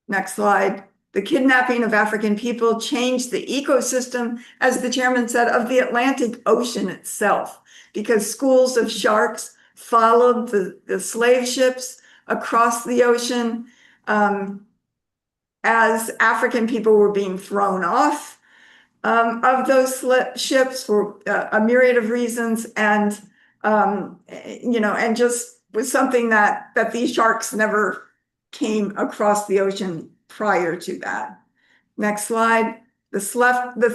Next slide. The kidnapping of African people changed the ecosystem, as the chairman said, of the Atlantic Ocean itself, because schools of sharks followed the slave ships across the ocean as African people were being thrown off of those ships for a myriad of reasons, and and just was something that these sharks never came across the ocean prior to that. Next slide. The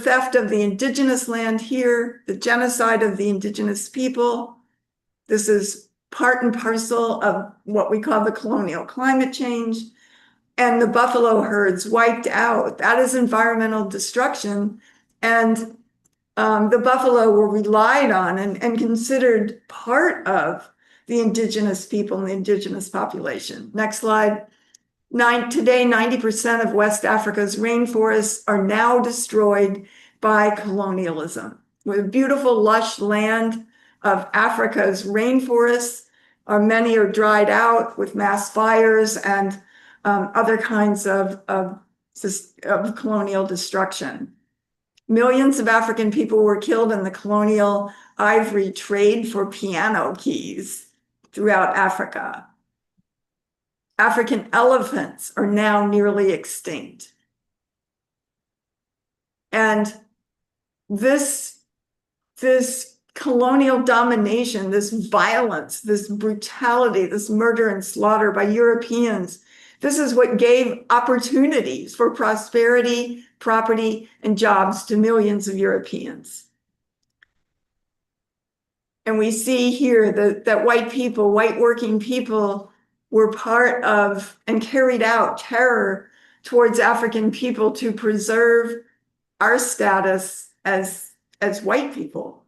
theft of the indigenous land here, the genocide of the indigenous people. This is part and parcel of what we call the colonial climate change. And the buffalo herds wiped out. That is environmental destruction. And the buffalo were relied on and considered part of the indigenous people and the indigenous population. Next slide. Today, 90% of West Africa's rainforests are now destroyed by colonialism. With beautiful, lush land of Africa's rainforests, many are dried out with mass fires and other kinds of colonial destruction. Millions of African people were killed in the colonial ivory trade for piano keys throughout Africa. African elephants are now nearly extinct. And this colonial domination, this violence, this brutality, this murder and slaughter by Europeans, this is what gave opportunities for prosperity, property, and jobs to millions of Europeans. And we see here that white working people were part of and carried out terror towards African people to preserve our status as white people.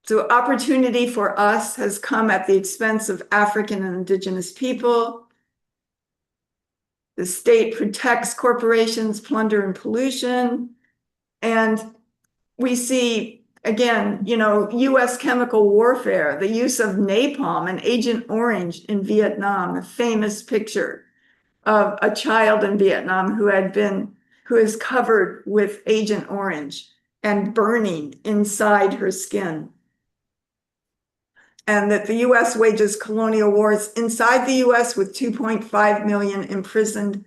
So opportunity for us has come at the expense of African and indigenous people. The state protects corporations, plunder, and pollution. And we see, again, US chemical warfare, the use of napalm and Agent Orange in Vietnam, a famous picture of a child in Vietnam who is covered with Agent Orange and burning inside her skin. And that the US wages colonial wars inside the US with 2.5 million imprisoned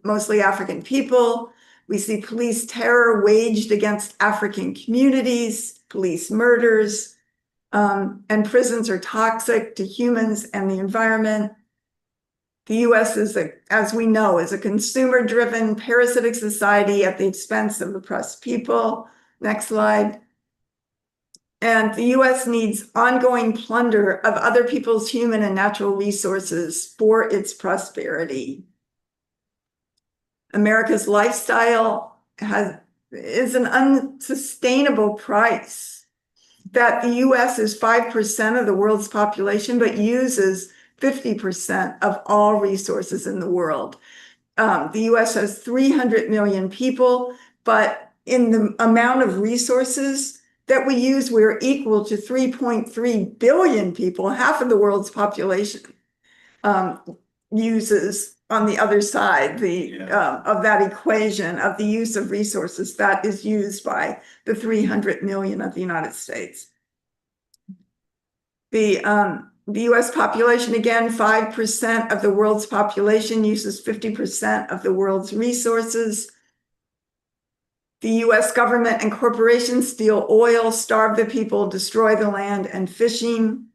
mostly African people. We see police terror waged against African communities, police murders, and prisons are toxic to humans and the environment. The US as we know, is a consumer-driven parasitic society at the expense of oppressed people. Next slide. And the US needs ongoing plunder of other people's human and natural resources for its prosperity. America's lifestyle is an unsustainable price. That the US is 5% of the world's population, but uses 50% of all resources in the world. The US has 300 million people, but in the amount of resources that we use, we're equal to 3.3 billion people. Half of the world's population uses on the other side, of that equation of the use of resources that is used by the 300 million of the United States. The US population, again, 5% of the world's population uses 50% of the world's resources. The US government and corporations steal oil, starve the people, destroy the land and fishing.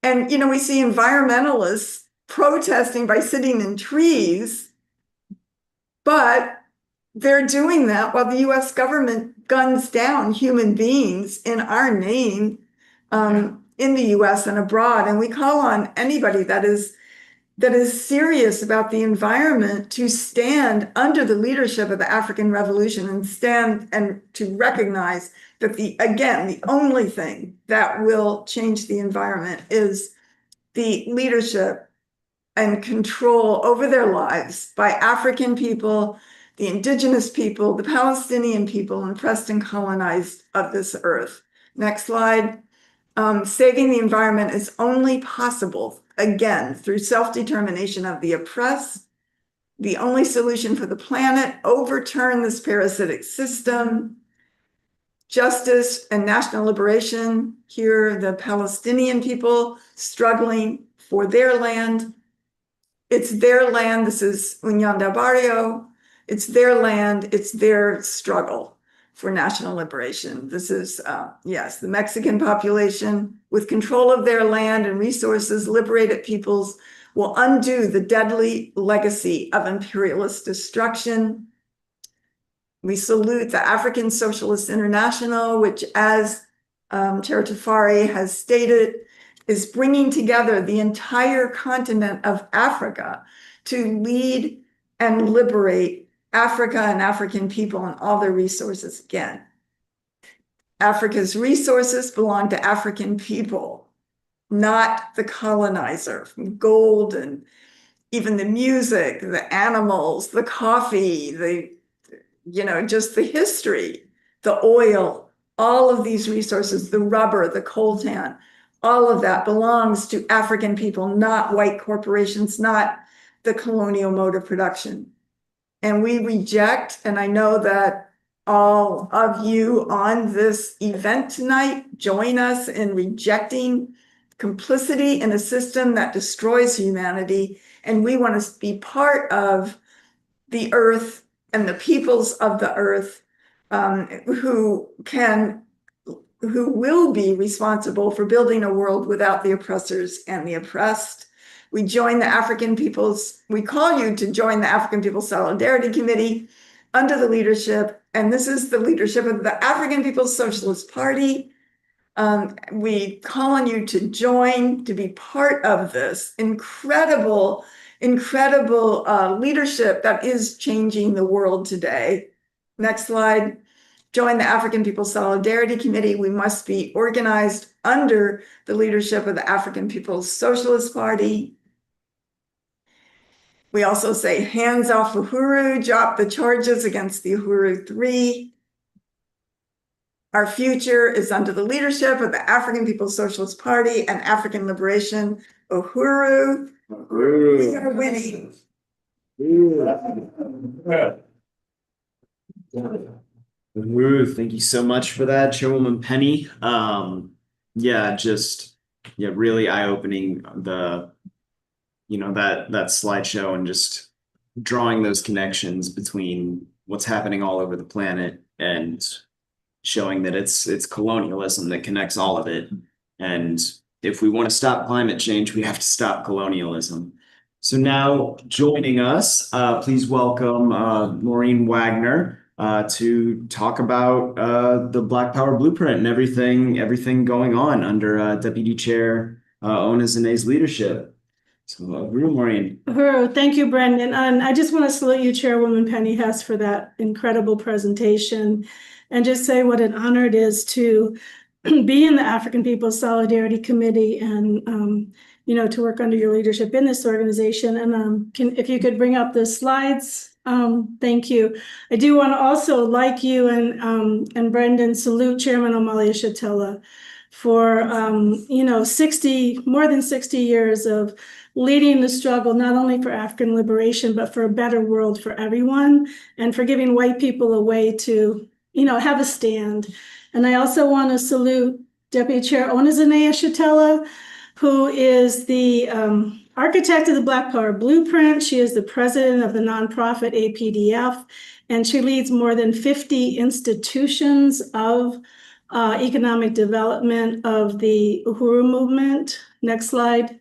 And, we see environmentalists protesting by sitting in trees, but they're doing that while the US government guns down human beings in our name, in the US and abroad. And we call on anybody that is serious about the environment to stand under the leadership of the African Revolution and stand and to recognize that the only thing that will change the environment is the leadership and control over their lives by African people, the indigenous people, the Palestinian people, oppressed and colonized of this earth. Next slide. Saving the environment is only possible, again, through self-determination of the oppressed. The only solution for the planet: overturn this parasitic system. Justice and national liberation. Here, the Palestinian people struggling for their land. It's their land. This is Unión del Barrio. It's their land. It's their struggle for national liberation. This is, the Mexican population with control of their land and resources. Liberated peoples will undo the deadly legacy of imperialist destruction. We salute the African Socialist International, which, as Chair Tafari has stated, is bringing together the entire continent of Africa to lead and liberate Africa and African people and all their resources again. Africa's resources belong to African people, not the colonizer. Gold and even the music, the animals, the coffee, just the history, the oil, all of these resources, the rubber, the coltan, all of that belongs to African people, not white corporations, not the colonial mode of production. And we reject, and I know that all of you on this event tonight join us in rejecting complicity in a system that destroys humanity. And we want to be part of the earth and the peoples of the earth, who will be responsible for building a world without the oppressors and the oppressed. We join the African Peoples, we call you to join the African Peoples Solidarity Committee under the leadership, and this is the leadership of the African Peoples Socialist Party. We call on you to join, to be part of this incredible leadership that is changing the world today. Next slide. Join the African Peoples Solidarity Committee. We must be organized under the leadership of the African Peoples Socialist Party. We also say hands off Uhuru, drop the charges against the Uhuru 3. Our future is under the leadership of the African Peoples Socialist Party and African Liberation. Uhuru, we are winning. Thank you so much for that, Chairwoman Penny. Really eye-opening, that slideshow and just drawing those connections between what's happening all over the planet and showing that it's colonialism that connects all of it. And if we want to stop climate change, we have to stop colonialism. So now joining us, please welcome Maureen Wagner to talk about the Black Power Blueprint and everything going on under Deputy Chair Ona Zane's leadership. So, Maureen. Thank you, Brendan. And I just want to salute you, Chairwoman Penny Hess, for that incredible presentation, and just say what an honor it is to be in the African Peoples Solidarity Committee and to work under your leadership in this organization. And if you could bring up the slides. Thank you. I do want to also, like you and Brendan, salute Chairman Amalia Shatilla for, 60, more than 60 years of leading the struggle, not only for African liberation, but for a better world for everyone, and for giving white people a way to, have a stand. And I also want to salute Deputy Chair Onizane Shatella, who is the architect of the Black Power Blueprint. She is the president of the nonprofit APDF, and she leads more than 50 institutions of economic development of the Uhuru movement. Next slide.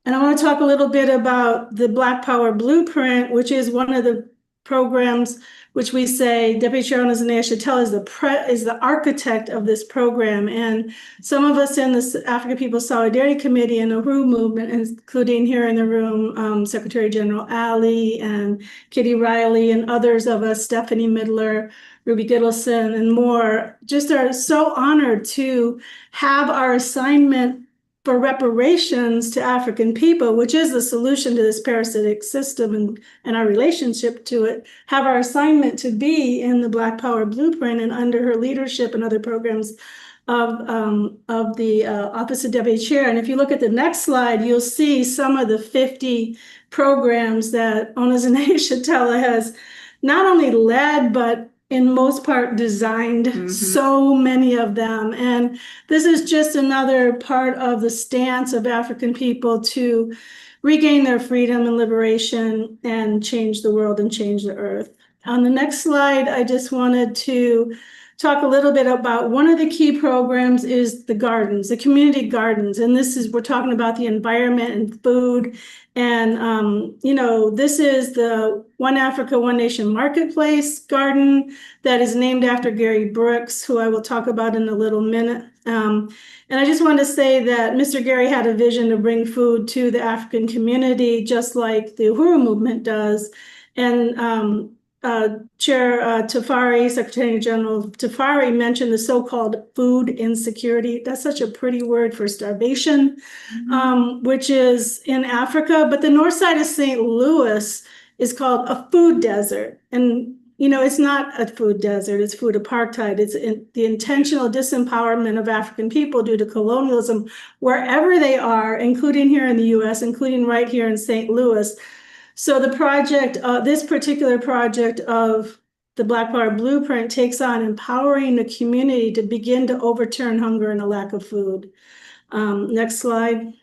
And I want to talk a little bit about the Black Power Blueprint, which is one of the programs which we say Deputy Chair Onizane Shatella is the architect of this program. And some of us in the African People's Solidarity Committee and the Uhuru movement, including here in the room, Secretary General Ali and Kitty Riley and others of us, Stephanie Midler, Ruby Gittleson, and more, just are so honored to have our assignment for reparations to African people, which is the solution to this parasitic system and our relationship to it, have our assignment to be in the Black Power Blueprint and under her leadership and other programs of the Office of Deputy Chair. And if you look at the next slide, you'll see some of the 50 programs that Onizane Shatella has not only led, but in most part designed so many of them. And this is just another part of the stance of African people to regain their freedom and liberation and change the world and change the earth. On the next slide, I just wanted to talk a little bit about one of the key programs is the gardens, the community gardens. And we're talking about the environment and food. And, this is the One Africa, One Nation Marketplace garden that is named after Gary Brooks, who I will talk about in a little minute. And I just want to say that Mr. Gary had a vision to bring food to the African community, just like the Uhuru movement does. And Chair Tafari, Secretary General Tafari, mentioned the so-called food insecurity. That's such a pretty word for starvation, which is in Africa. But the north side of St. Louis is called a food desert. And, it's not a food desert, it's food apartheid. It's the intentional disempowerment of African people due to colonialism, wherever they are, including here in the US, including right here in St. Louis. So the project, this particular project of the Black Power Blueprint takes on empowering the community to begin to overturn hunger and a lack of food. Next slide.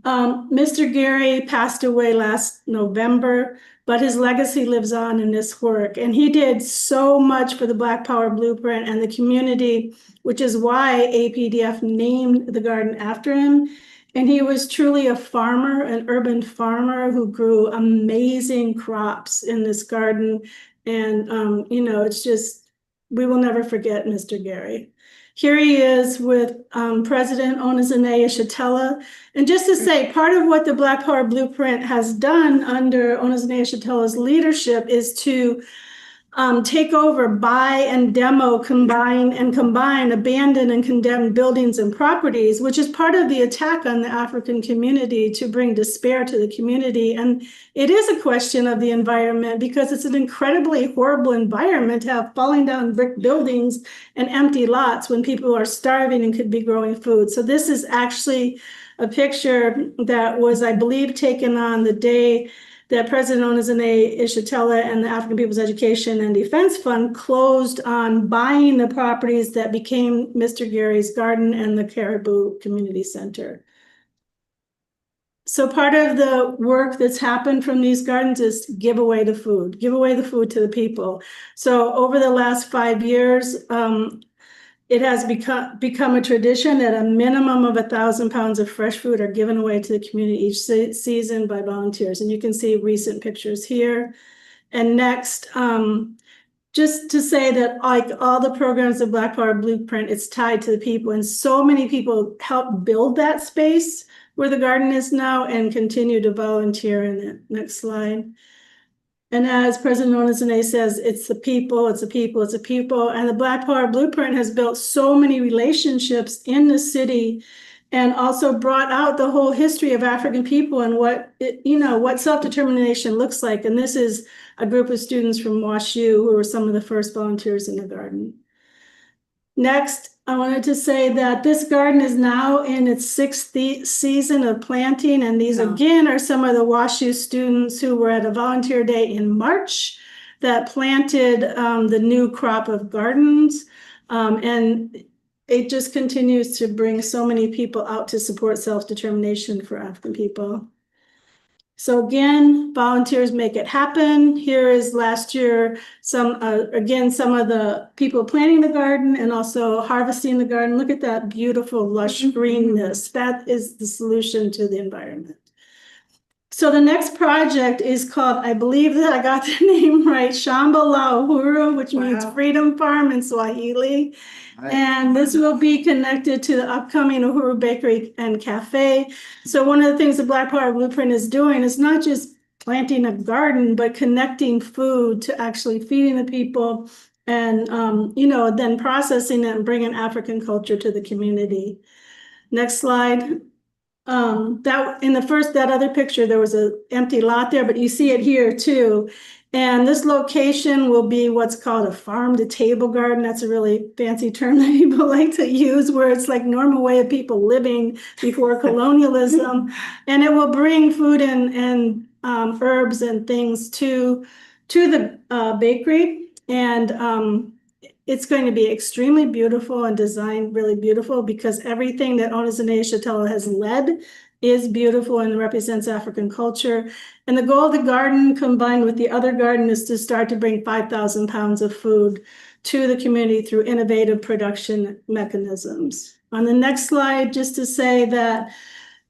Mr. Gary passed away last November, but his legacy lives on in this work. And he did so much for the Black Power Blueprint and the community, which is why APDF named the garden after him. And he was truly a farmer, an urban farmer who grew amazing crops in this garden. And, it's just, we will never forget Mr. Gary. Here he is with President Onizane Shatella. And just to say, part of what the Black Power Blueprint has done under Onizane Shatella's leadership is to take over, buy and demo, combine, abandoned and condemned buildings and properties, which is part of the attack on the African community to bring despair to the community. And it is a question of the environment because it's an incredibly horrible environment to have falling down brick buildings and empty lots when people are starving and could be growing food. So this is actually a picture that was, I believe, taken on the day that President Onizane Shatella and the African People's Education and Defense Fund closed on buying the properties that became Mr. Gary's garden and the Caribou Community Center. So part of the work that's happened from these gardens is give away the food to the people. So over the last 5 years, it has become a tradition that a minimum of 1,000 pounds of fresh food are given away to the community each season by volunteers. And you can see recent pictures here. And next, just to say that like all the programs of Black Power Blueprint, it's tied to the people. And so many people help build that space where the garden is now and continue to volunteer in it. Next slide. And as President Onizane says, it's the people, it's the people, it's the people. And the Black Power Blueprint has built so many relationships in the city and also brought out the whole history of African people and what self-determination looks like. And this is a group of students from WashU who were some of the first volunteers in the garden. Next, I wanted to say that this garden is now in its sixth season of planting, and these again are some of the WashU students who were at a volunteer day in March that planted the new crop of gardens, and it just continues to bring so many people out to support self-determination for African people. So again, volunteers make it happen. Here is last year, some of the people planting the garden and also harvesting the garden. Look at that beautiful lush greenness. That is the solution to the environment. So the next project is called, I believe that I got the name right, Shamba La Uhuru, which means Freedom Farm in Swahili. And this will be connected to the upcoming Uhuru Bakery and Cafe. So one of the things the Black Power Blueprint is doing is not just planting a garden, but connecting food to actually feeding the people and, then processing it and bringing African culture to the community. Next slide. That other picture, there was an empty lot there, but you see it here too. And this location will be what's called a farm to table garden. That's a really fancy term that people like to use, where it's like normal way of people living before colonialism. And it will bring food and herbs and things to the bakery. And it's going to be extremely beautiful and designed really beautiful, because everything that Onizane Shatella has led is beautiful and represents African culture. And the goal of the garden, combined with the other garden, is to start to bring 5,000 pounds of food to the community through innovative production mechanisms. On the next slide, just to say that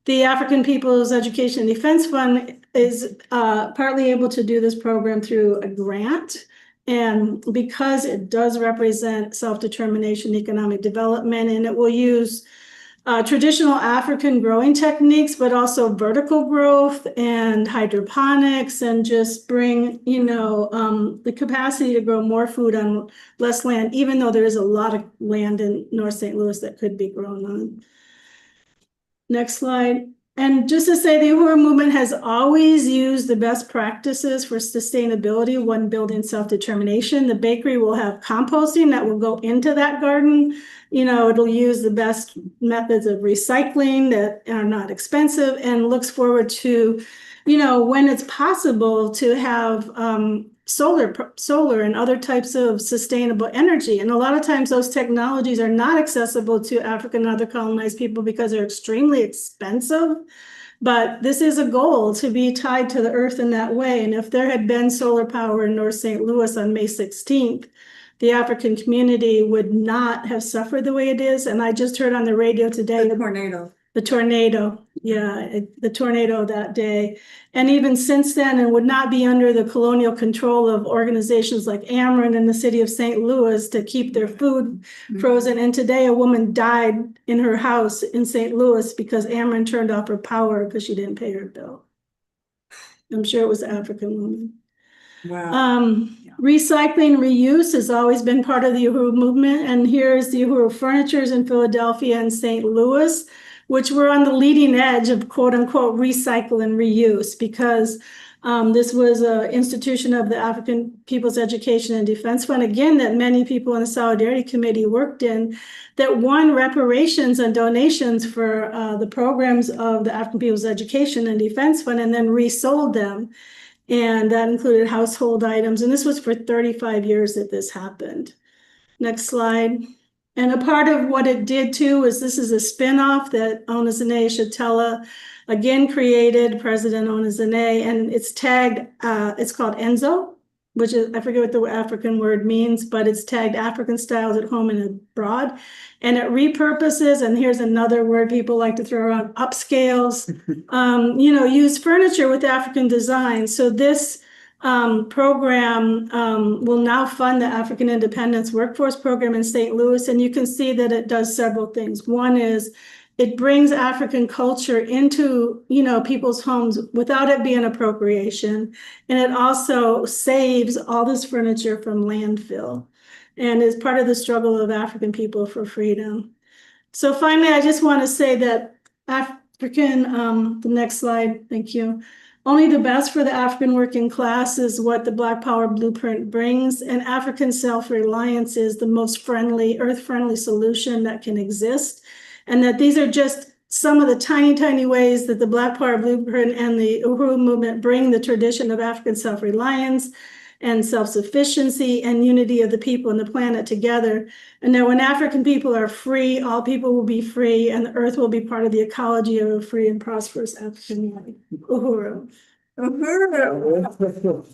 the African People's Education and Defense Fund is partly able to do this program through a grant. And because it does represent self-determination, economic development, and it will use traditional African growing techniques, but also vertical growth and hydroponics, and just bring, the capacity to grow more food on less land, even though there is a lot of land in North St. Louis that could be grown on. Next slide. And just to say, the Uhuru movement has always used the best practices for sustainability when building self-determination. The bakery will have composting that will go into that garden. It'll use the best methods of recycling that are not expensive, and looks forward to, when it's possible, to have solar and other types of sustainable energy. And a lot of times those technologies are not accessible to African and other colonized people because they're extremely expensive. But this is a goal, to be tied to the earth in that way. And if there had been solar power in North St. Louis on May 16th, the African community would not have suffered the way it is. And I just heard on the radio today, the tornado, the tornado that day. And even since then, and would not be under the colonial control of organizations like Ameren in the city of St. Louis to keep their food frozen. And today a woman died in her house in St. Louis because Ameren turned off her power because she didn't pay her bill. I'm sure it was an African woman. Wow. Recycling, reuse has always been part of the Uhuru movement. And here's the Uhuru furnitures in Philadelphia and St. Louis, which were on the leading edge of quote unquote recycle and reuse, because this was an institution of the African People's Education and Defense Fund, again, that many people in the Solidarity Committee worked in, that won reparations and donations for the programs of the African People's Education and Defense Fund, and then resold them. And that included household items. And this was for 35 years that this happened. Next slide. And a part of what it did too is, this is a spinoff that Onizane Shatella again created, President Onizane, and it's tagged, it's called Enzo, which is, I forget what the African word means, but it's tagged African styles at home and abroad. And it repurposes, and here's another word people like to throw around, upscales, use furniture with African design. So this program will now fund the African Independence Workforce Program in St. Louis. And you can see that it does several things. One is it brings African culture into, people's homes without it being appropriation. And it also saves all this furniture from landfill, and is part of the struggle of African people for freedom. So finally, I just want to say that the next slide, thank you. Only the best for the African working class is what the Black Power Blueprint brings, and African self-reliance is the most friendly, earth-friendly solution that can exist, and that these are just some of the tiny, tiny ways that the Black Power Blueprint and the Uhuru movement bring the tradition of African self-reliance and self-sufficiency and unity of the people and the planet together. And that when African people are free, all people will be free, and the earth will be part of the ecology of a free and prosperous African life. Uhuru. Uhuru.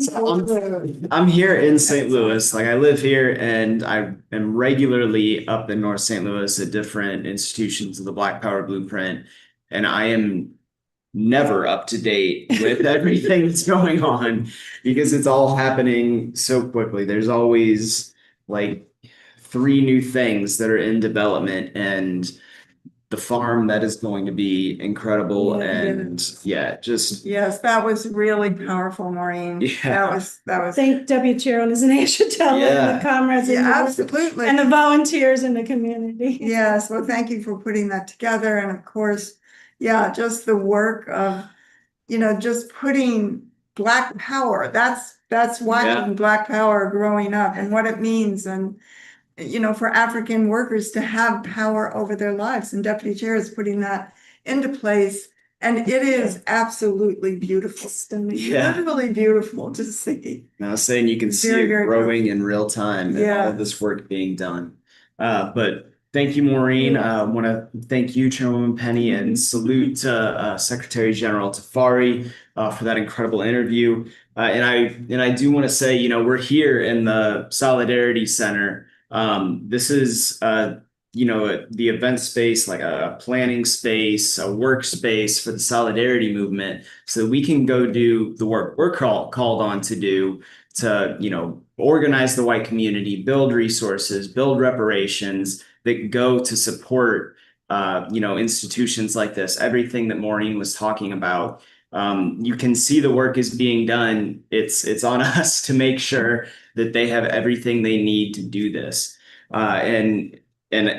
So I'm here in St. Louis. Like I live here and I am regularly up in North St. Louis at different institutions of the Black Power Blueprint. And I am never up to date with everything that's going on because it's all happening so quickly. There's always like 3 new things that are in development and the farm that is going to be incredible. Yeah, and just yes, that was really powerful, Maureen. Yeah. That was Thank Deputy Chair Anisha and Yeah. the comrades in the absolutely. and the volunteers in the community. Yes, well, thank you for putting that together. And of course, just the work of, just putting Black power. That's watching Black power growing up and what it means. And, for African workers to have power over their lives. And Deputy Chair is putting that into place. And it is absolutely beautiful. Stunning. Yeah. Literally beautiful to see. And I was saying you can see Very, it very growing in real time and all of this work being done. But thank you, Maureen. I want to thank you, Chairwoman Penny, and salute to Secretary General Tafari for that incredible interview. And I do want to say, we're here in the Solidarity Center. This is the event space, like a planning space, a workspace for the solidarity movement, so that we can go do the work we're called on to do to, organize the white community, build resources, build reparations that go to support, institutions like this, everything that Maureen was talking about. You can see the work is being done. It's on us to make sure that they have everything they need to do this. And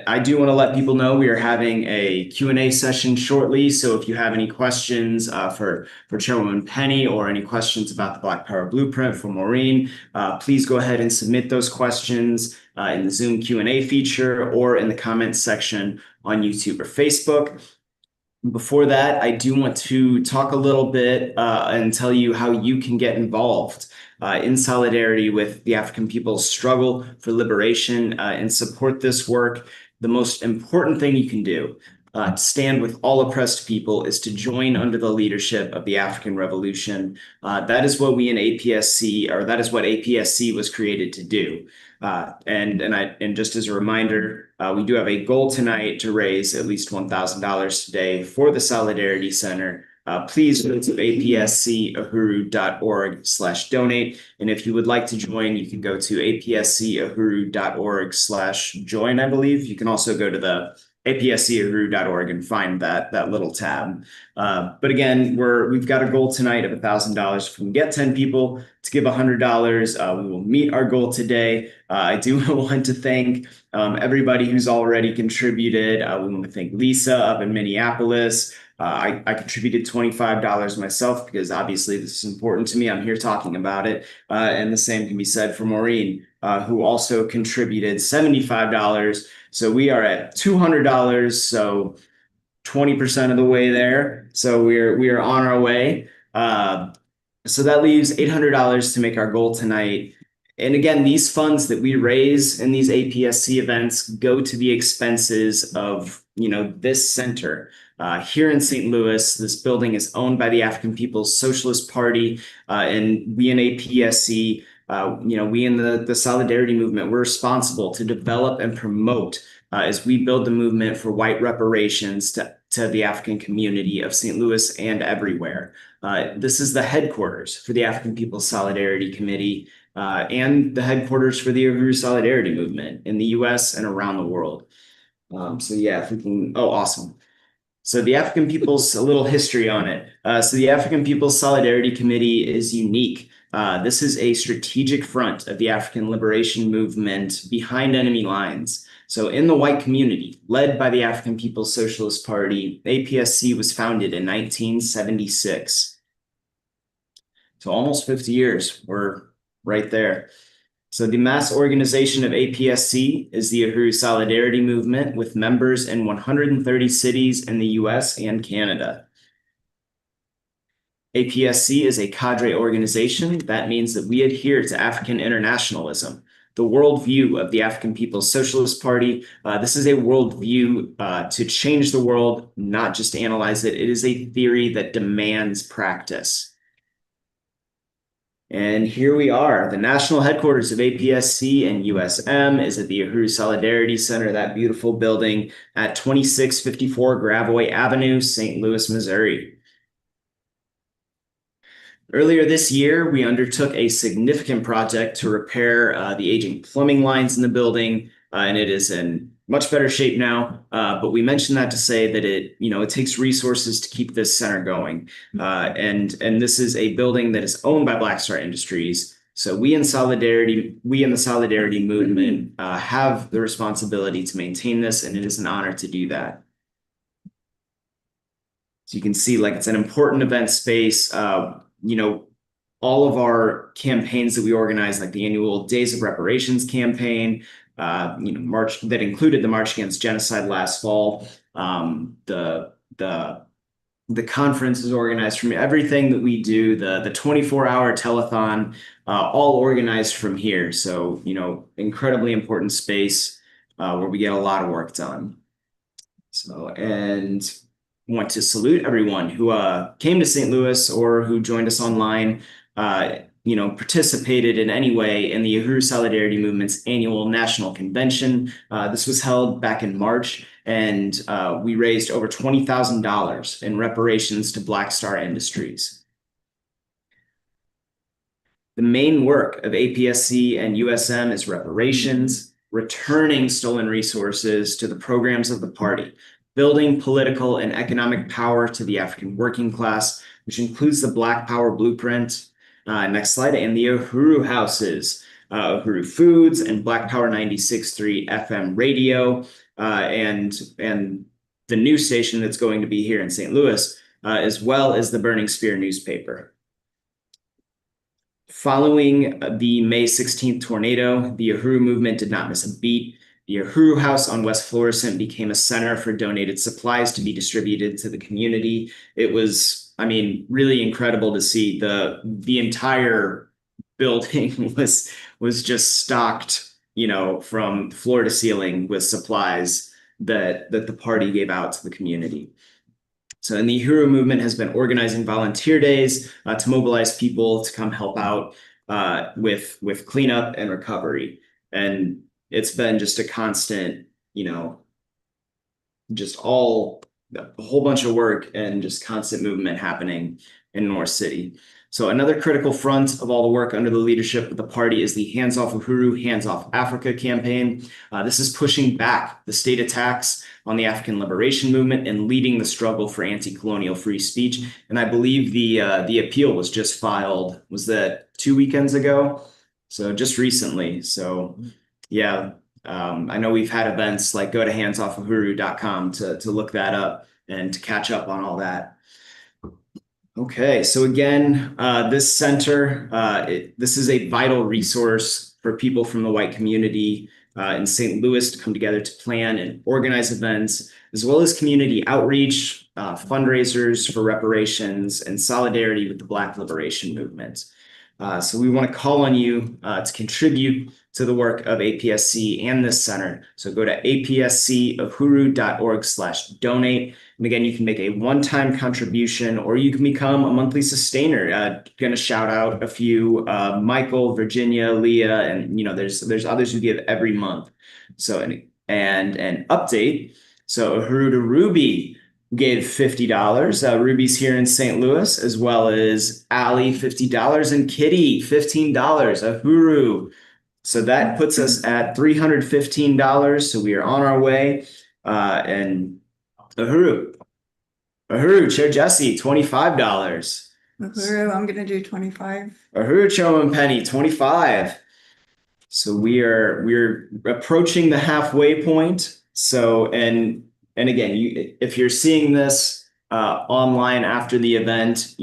I do want to let people know we are having a Q&A session shortly. So if you have any questions for Chairwoman Penny or any questions about the Black Power Blueprint for Maureen, please go ahead and submit those questions in the Zoom Q&A feature or in the comments section on YouTube or Facebook. Before that, I do want to talk a little bit and tell you how you can get involved in solidarity with the African people's struggle for liberation and support this work. The most important thing you can do to stand with all oppressed people is to join under the leadership of the African Revolution. That is what we in APSC, or that is what APSC was created to do. And just as a reminder, we do have a goal tonight to raise at least $1,000 today for the Solidarity Center. Please go to apscahuru.org/donate. And if you would like to join, you can go to apscahuru.org/join, I believe. You can also go to the apscahuru.org and find that little tab. But again, we've got a goal tonight of $1,000. If we can get 10 people to give $100, we will meet our goal today. I do want to thank everybody who's already contributed. We want to thank Lisa up in Minneapolis. I contributed $25 myself because obviously this is important to me. I'm here talking about it. And the same can be said for Maureen, who also contributed $75. So we are at $200. So 20% of the way there. So we are on our way. So that leaves $800 to make our goal tonight. And again, these funds that we raise in these APSC events go to the expenses of, this center. Here in St. Louis, this building is owned by the African People's Socialist Party, and we in APSC, we in the Solidarity Movement, we're responsible to develop and promote as we build the movement for white reparations to the African community of St. Louis and everywhere. This is the headquarters for the African People's Solidarity Committee and the headquarters for the Uhuru Solidarity Movement in the US and around the world. If we can, awesome. So the African People's, a little history on it. So the African People's Solidarity Committee is unique This is a strategic front of the African liberation movement behind enemy lines. So in the white community, led by the African People's Socialist Party, APSC was founded in 1976. So almost 50 years, we're right there. So the mass organization of APSC is the Uhuru Solidarity Movement with members in 130 cities in the US and Canada. APSC is a cadre organization. That means that we adhere to African internationalism, the worldview of the African People's Socialist Party. This is a worldview to change the world, not just to analyze it. It is a theory that demands practice. And here we are. The national headquarters of APSC and USM is at the Uhuru Solidarity Center, that beautiful building at 2654 Gravois Avenue, St. Louis, Missouri. Earlier this year, we undertook a significant project to repair the aging plumbing lines in the building, and it is in much better shape now. But we mentioned that to say that it takes resources to keep this center going. And this is a building that is owned by Black Star Industries. So we in the Solidarity Movement have the responsibility to maintain this, and it is an honor to do that. So you can see, like, it's an important event space. All of our campaigns that we organize, like the annual Days of Reparations campaign, March that included the March Against Genocide last fall. The conference is organized from everything that we do. The 24-hour telethon, all organized from here. So incredibly important space where we get a lot of work done. So and want to salute everyone who came to St. Louis or who joined us online, participated in any way in the Uhuru Solidarity Movement's annual national convention. This was held back in March, and we raised over $20,000 in reparations to Black Star Industries. The main work of APSC and USM is reparations, returning stolen resources to the programs of the party, building political and economic power to the African working class, which includes the Black Power Blueprint, next slide, and the Uhuru Houses, Uhuru Foods and Black Power 96.3 FM radio, and the news station that's going to be here in St. Louis, as well as the Burning Spear newspaper. Following the May 16th tornado, the Uhuru movement did not miss a beat. The Uhuru House on West Florissant became a center for donated supplies to be distributed to the community. It was, really incredible to see. The entire building was just stocked, from floor to ceiling with supplies that the party gave out to the community. So, and the Uhuru movement has been organizing volunteer days to mobilize people to come help out with cleanup and recovery. And it's been just a constant, just a whole bunch of work and just constant movement happening in North City. So another critical front of all the work under the leadership of the party is the Hands Off Uhuru, Hands Off Africa campaign. This is pushing back the state attacks on the African liberation movement and leading the struggle for anti-colonial free speech. And I believe the appeal was just filed, was that 2 weekends ago? So just recently. So yeah, I know we've had events like go to handsoffahuru.com to look that up and to catch up on all that. Okay, so again, this center, this is a vital resource for people from the white community in St. Louis to come together to plan and organize events, as well as community outreach, fundraisers for reparations, and solidarity with the Black liberation movement. So we want to call on you to contribute to the work of APSC and this center. So go to apscuhuru.org/donate. And again, you can make a one-time contribution or you can become a monthly sustainer. Going to shout out a few, Michael, Virginia, Leah, and there's others who give every month. So and an update. So Uhuru to Ruby gave $50. Ruby's here in St. Louis, as well as Ali, $50, and Kitty, $15. Uhuru. So that puts us at $315. So we are on our way. And Uhuru, Chair Jesse, $25. Uhuru, I'm gonna do 25. Uhuru Choma Penny, 25. So we're approaching the halfway point. So and again, if you're seeing this online after the event,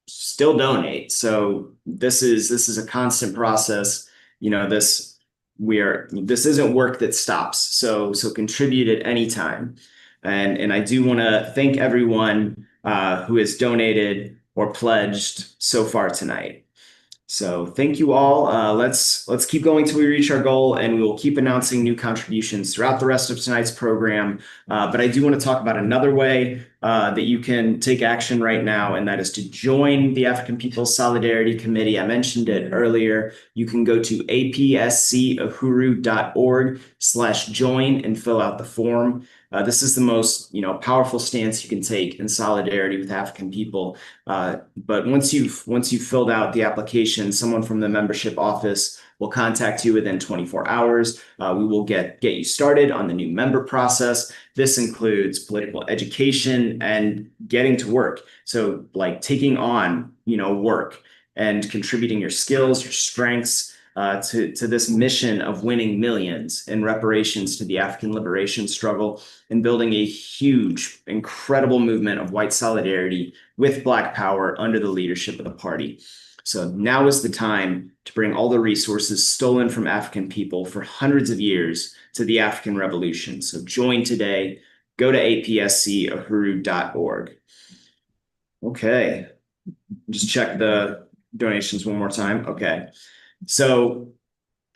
still donate. So this is a constant process. This isn't work that stops. So contribute at any time. And I do want to thank everyone who has donated or pledged so far tonight. So thank you all. Let's keep going till we reach our goal, and we will keep announcing new contributions throughout the rest of tonight's program. But I do want to talk about another way that you can take action right now, and that is to join the African People's Solidarity Committee. I mentioned it earlier. You can go to apscahuru.org/join and fill out the form. This is the most, powerful stance you can take in solidarity with African people. But once you've filled out the application, someone from the membership office will contact you within 24 hours. We will get you started on the new member process. This includes political education and getting to work. So like taking on, work and contributing your skills, your strengths, to this mission of winning millions in reparations to the African liberation struggle and building a huge, incredible movement of white solidarity with Black power under the leadership of the party. So now is the time to bring all the resources stolen from African people for hundreds of years to the African Revolution. So join today. Go to apscahuru.org. Okay, just check the donations one more time. Okay. So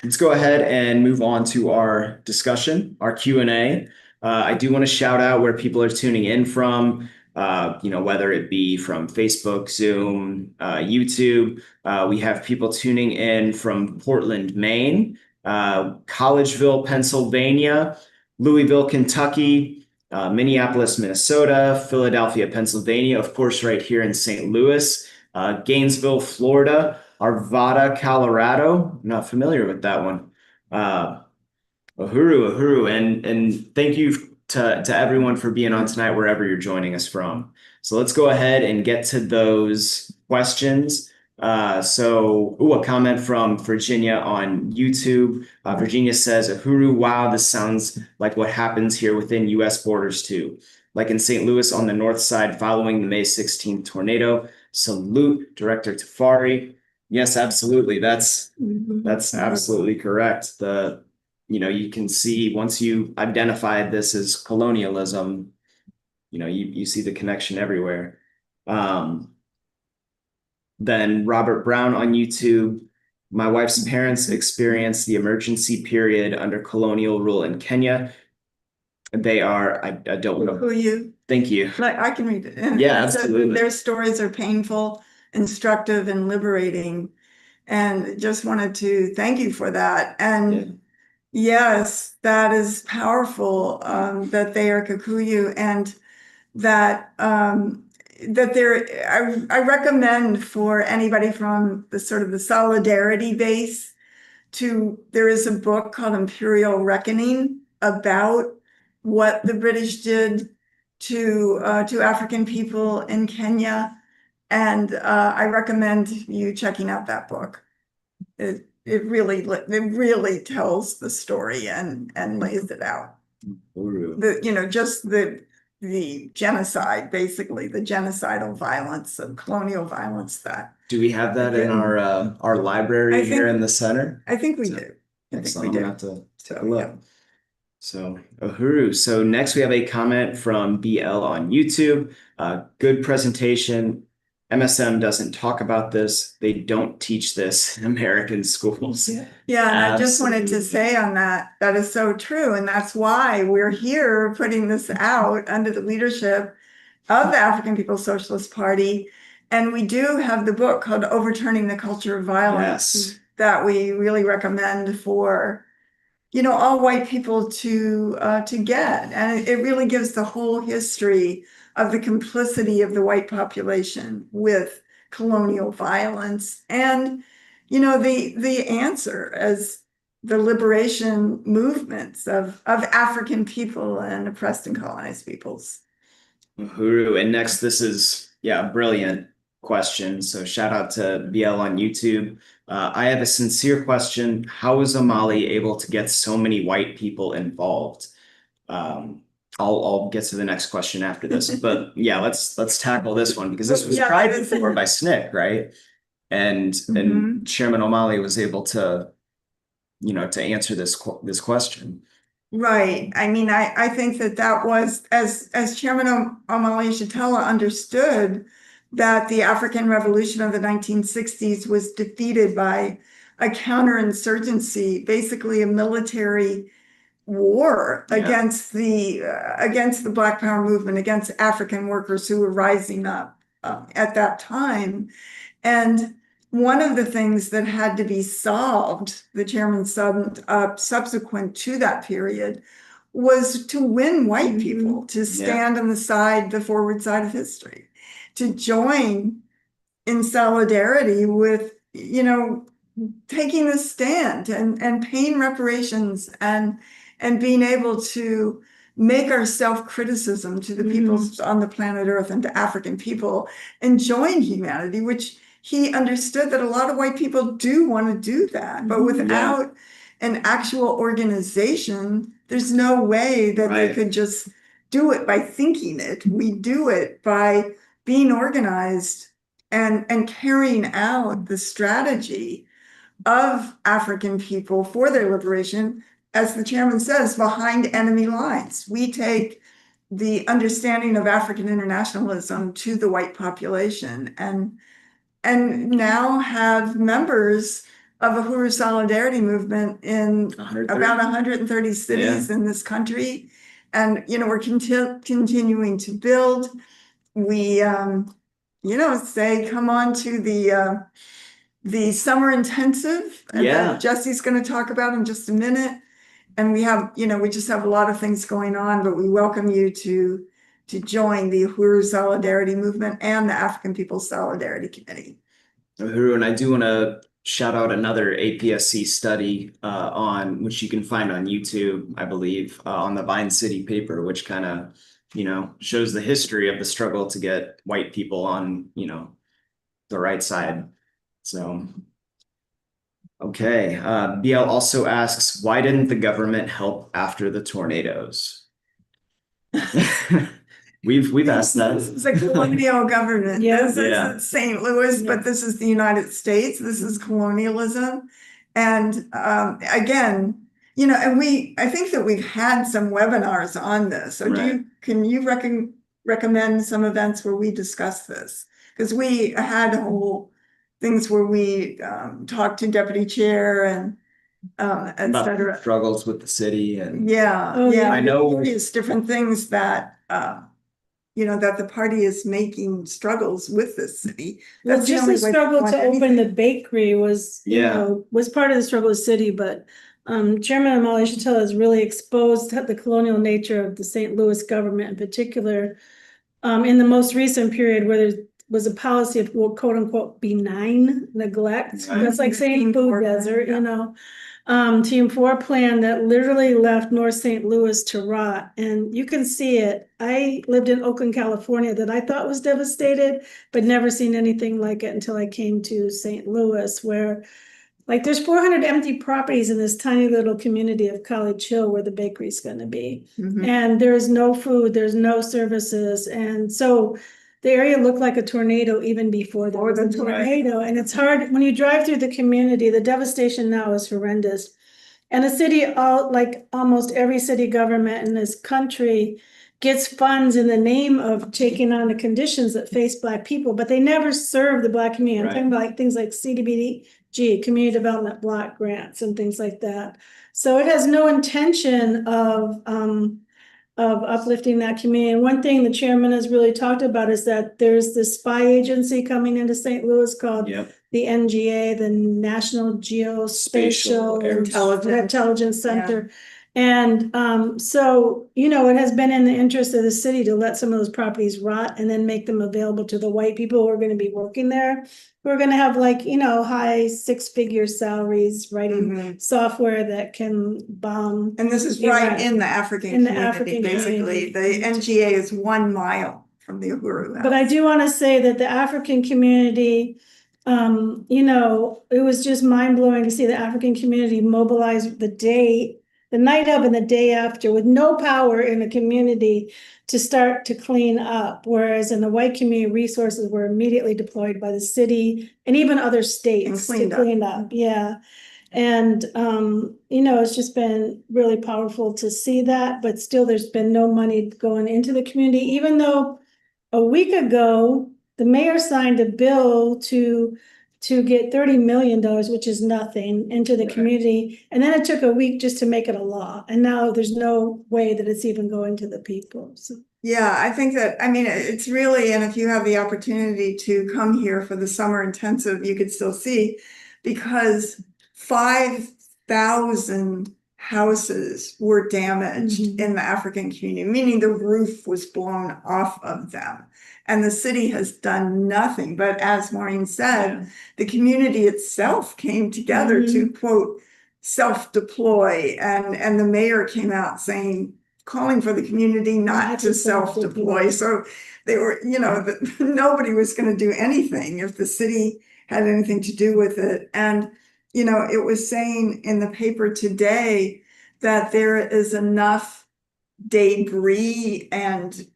let's go ahead and move on to our discussion, our Q&A. I do want to shout out where people are tuning in from, whether it be from Facebook, Zoom, YouTube. We have people tuning in from Portland, Maine, Collegeville, Pennsylvania, Louisville, Kentucky, Minneapolis, Minnesota, Philadelphia, Pennsylvania, of course, right here in St. Louis, Gainesville, Florida, Arvada, Colorado. I'm not familiar with that one. Uhuru, and thank you to everyone for being on tonight, wherever you're joining us from. So let's go ahead and get to those questions. A comment from Virginia on YouTube. Virginia says, Uhuru, wow, this sounds like what happens here within U.S. borders too. Like in St. Louis on the north side following the May 16th tornado. Salute, Director Tafari. Yes, absolutely. That's absolutely correct. You can see once you identify this as colonialism, you see the connection everywhere. Then Robert Brown on YouTube. My wife's parents experienced the emergency period under colonial rule in Kenya. They are, I don't know. Who you? Thank you. I can read it. Yeah, absolutely. Their stories are painful, instructive, and liberating. And just wanted to thank you for that. And yes, that is powerful, that they are Kikuyu, and that I recommend for anybody from the sort of the solidarity base there is a book called Imperial Reckoning about what the British did to African people in Kenya. And I recommend you checking out that book. It really tells the story and lays it out. The genocide, basically the genocidal violence of colonial violence. That do we have that in our library here in the center? I think we do. I think we do. Have to take a look. Yeah. So Uhuru. So next we have a comment from BL on YouTube. Good presentation. MSM doesn't talk about this. They don't teach this in American schools. Yeah, and I just wanted to say on that is so true. And that's why we're here putting this out under the leadership of the African People's Socialist Party. And we do have the book called Overturning the Culture of Violence that we really recommend for, all white people to get. And it really gives the whole history of the complicity of the white population with colonial violence, and the answer as the liberation movements of African people and oppressed and colonized peoples. Uhuru. And next, this is brilliant. question. So shout out to BL on YouTube. I have a sincere question. How is Omali able to get so many white people involved? I'll get to the next question after this, but yeah, let's tackle this one because this was tried before by SNCC, right? And Chairman Omali was able to, to answer this question. Right. I mean, I think that was, as Chairman Omali Yeshitela understood, that the African Revolution of the 1960s was defeated by a counterinsurgency, basically a military war against the Black Power movement, against African workers who were rising up at that time. And one of the things that had to be solved, the chairman summed up subsequent to that period, was to win white people to stand on the forward side of history, to join in solidarity with, taking a stand and paying reparations and being able to make our self-criticism to the peoples on the planet Earth and to African people and join humanity, which he understood that a lot of white people do want to do that, but without an actual organization, there's no way that they could just do it by thinking it. We do it by being organized and carrying out the strategy of African people for their liberation, as the chairman says, behind enemy lines. We take the understanding of African internationalism to the white population and now have members of a Uhuru Solidarity movement in about 130 cities in this country. And, we're continuing to build. We, say, come on to the summer intensive that Jesse's going to talk about in just a minute. And we have, we just have a lot of things going on, but we welcome you to join the Uhuru Solidarity Movement and the African People's Solidarity Committee. Uhuru, and I do want to shout out another APSC study on which you can find on YouTube, I believe, on the Vine City paper, which kind of, shows the history of the struggle to get white people on, the right side. So, okay. BL also asks, why didn't the government help after the tornadoes? We've asked that. This is a colonial government. This isn't St. Louis, but this is the United States. This is colonialism. And again, and I think that we've had some webinars on this. So can you recommend some events where we discuss this? Because we had whole things where we talked to deputy chair and et cetera. Struggles with the city and I know various different things that that the party is making struggles with this city. That's just the struggle to open the bakery was was part of the struggle of the city, but Chairman Omali Yeshitela has really exposed the colonial nature of the St. Louis government in particular in the most recent period where there was a policy of quote unquote benign neglect. That's like saying food desert, Team 4 plan that literally left North St. Louis to rot. And you can see it. I lived in Oakland, California that I thought was devastated, but never seen anything like it until I came to St. Louis, where there's 400 empty properties in this tiny little community of College Hill where the bakery's going to be. And there's no food, there's no services. And so the area looked like a tornado even before there was a tornado. And it's hard when you drive through the community, the devastation now is horrendous. And the city, almost every city government in this country gets funds in the name of taking on the conditions that face Black people, but they never serve the Black community. I'm talking about things like CDBG, Community Development Block Grants and things like that. So it has no intention of uplifting that community. And one thing the chairman has really talked about is that there's this spy agency coming into St. Louis called the NGA, the National Geospatial Intelligence Center. And so, it has been in the interest of the city to let some of those properties rot and then make them available to the white people who are going to be working there. We're going to have high six-figure salaries writing software that can bomb. And this is right in the African community, basically. The NGA is 1 mile from the Uhuru House. But I do want to say that the African community, it was just mind blowing to see the African community mobilize the night of and the day after with no power in the community to start to clean up. Whereas in the white community, resources were immediately deployed by the city and even other states to clean up. Yeah. And, it's just been really powerful to see that, but still there's been no money going into the community, even though a week ago, the mayor signed a bill to get $30 million, which is nothing, into the community. And then it took a week just to make it a law. And now there's no way that it's even going to the people. So. Yeah, I think that, it's really, and if you have the opportunity to come here for the summer intensive, you could still see, because 5,000 houses were damaged in the African community, meaning the roof was blown off of them. And the city has done nothing. But as Maureen said, the community itself came together to, quote, self-deploy. And the mayor came out calling for the community not to self-deploy. So they were, nobody was going to do anything if the city had anything to do with it. And it was saying in the paper today that there is enough debris and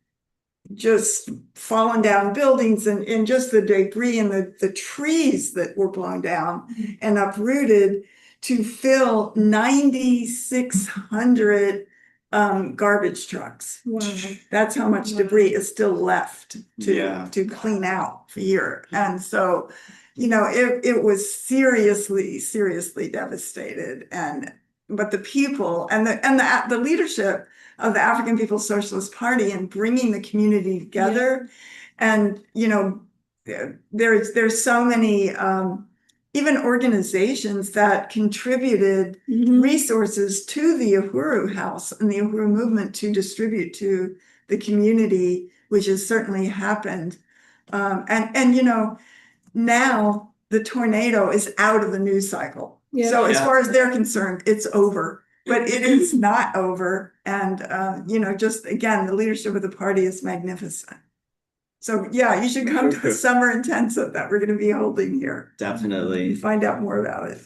just fallen down buildings and just the debris and the trees that were blown down and uprooted to fill 9,600 garbage trucks. Wow. That's how much debris is still left to clean out here. And so, it was seriously devastated. But the people and the leadership of the African People's Socialist Party and bringing the community together, and there's so many even organizations that contributed resources to the Uhuru House and the Uhuru movement to distribute to the community, which has certainly happened. Now the tornado is out of the news cycle. Yeah. So as far as they're concerned, it's over, but it is not over. And, just again, the leadership of the party is magnificent. So you should come to the summer intensive that we're going to be holding here. Definitely. Find out more about it.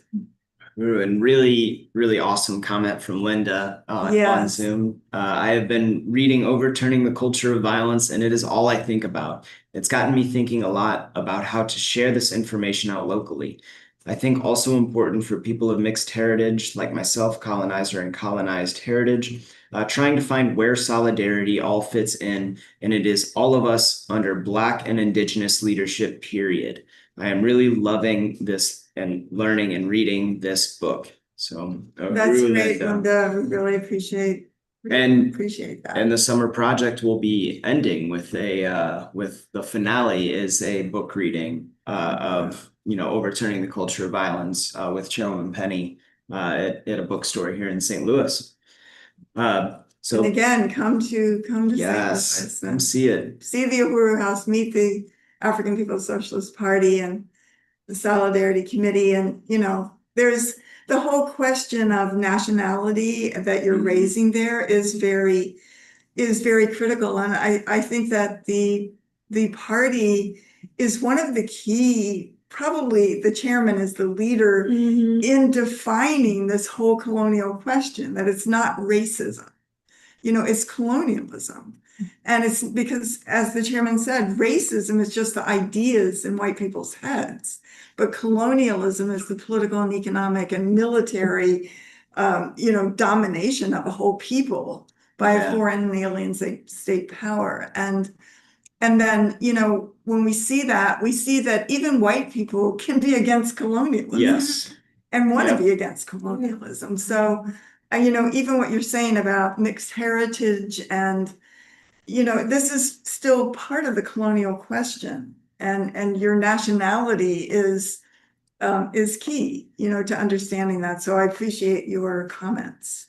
And really, really awesome comment from Linda on Zoom. I have been reading Overturning the Culture of Violence, and it is all I think about. It's gotten me thinking a lot about how to share this information out locally. I think also important for people of mixed heritage, like myself, colonizer and colonized heritage, trying to find where solidarity all fits in, and it is all of us under Black and Indigenous leadership, period. I am really loving this and learning and reading this book. So that's great, Linda. We really appreciate that. And the summer project will be ending with with the finale is a book reading of Overturning the Culture of Violence with Chairwoman Penny at a bookstore here in St. Louis. So and again, come to St. Louis. Come see it. See the Uhuru House, meet the African People's Socialist Party and the Solidarity Committee. And, there's the whole question of nationality that you're raising there is very critical. And I think that the party is one of the key, probably the chairman is the leader in defining this whole colonial question, that it's not racism, it's colonialism. And it's because, as the chairman said, racism is just the ideas in white people's heads. But colonialism is the political and economic and military, domination of a whole people by a foreign and alien state power. And then, when we see that even white people can be against colonialism. Yes. And want to be against colonialism. So, even what you're saying about mixed heritage and, this is still part of the colonial question. And your nationality is key, to understanding that. So I appreciate your comments.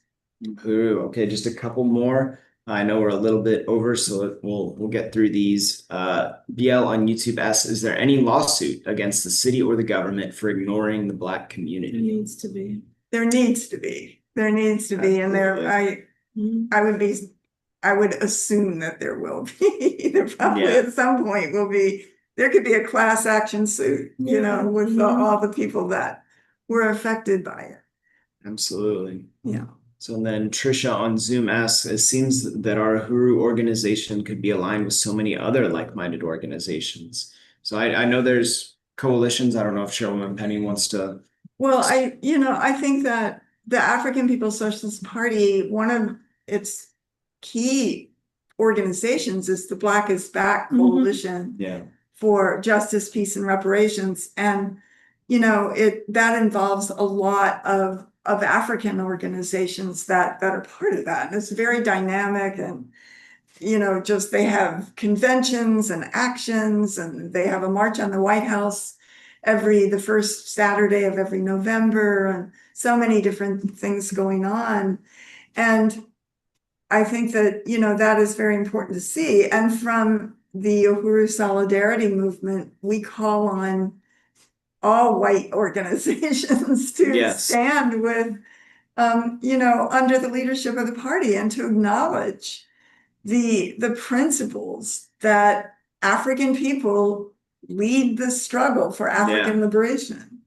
Okay, just a couple more. I know we're a little bit over, so we'll get through these. BL on YouTube asks, is there any lawsuit against the city or the government for ignoring the Black community? There needs to be. There needs to be. And I would assume that there will be. There probably Yeah. at some point will be, there could be a class action suit, you know, with all the people that were affected by it. Absolutely. Yeah. So then Trisha on Zoom asks, it seems that our Uhuru organization could be aligned with so many other like-minded organizations. So I know there's coalitions. I don't know if Chairwoman Penny wants to. Well, I think that the African People's Socialist Party, one of its key organizations is the Black is Back Coalition for Justice, Peace, and Reparations. And, that involves a lot of African organizations that are part of that. And it's very dynamic and, just they have conventions and actions, and they have a march on the White House the first Saturday of every November, and so many different things going on. And I think that, that is very important to see. And from the Uhuru Solidarity Movement, we call on all white organizations to stand with, under the leadership of the party, and to acknowledge the principles that African people lead the struggle for African liberation.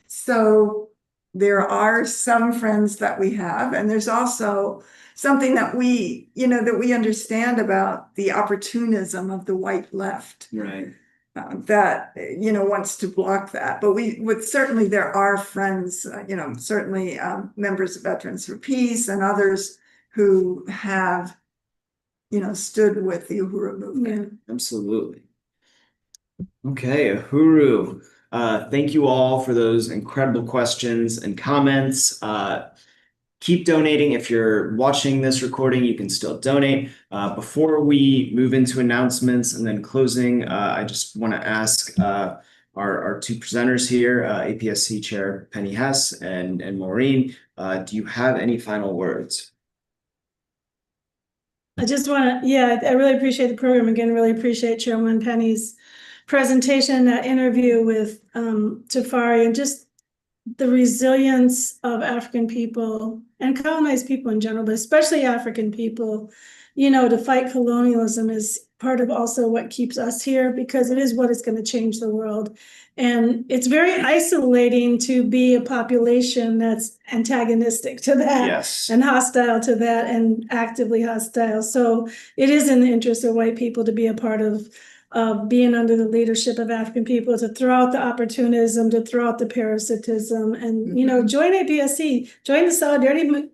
So there are some friends that we have, and there's also something that we understand about the opportunism of the white left. Right. That wants to block that. But certainly there are friends, certainly members of Veterans for Peace and others who have stood with the Uhuru movement. Yeah. Absolutely. Okay, Uhuru. Thank you all for those incredible questions and comments. Keep donating. If you're watching this recording, you can still donate. Before we move into announcements and then closing, I just want to ask our two presenters here, APSC Chair Penny Hess and Maureen, do you have any final words? I just want to, I really appreciate the program. Again, really appreciate Chairwoman Penny's presentation, that interview with Tafari, and just the resilience of African people and colonized people in general, but especially African people, to fight colonialism is part of also what keeps us here, because it is what is going to change the world. And it's very isolating to be a population that's antagonistic to that and hostile to that and actively hostile. So it is in the interest of white people to be a part of being under the leadership of African people, to throw out the opportunism, to throw out the parasitism, and join APSC, join the Solidarity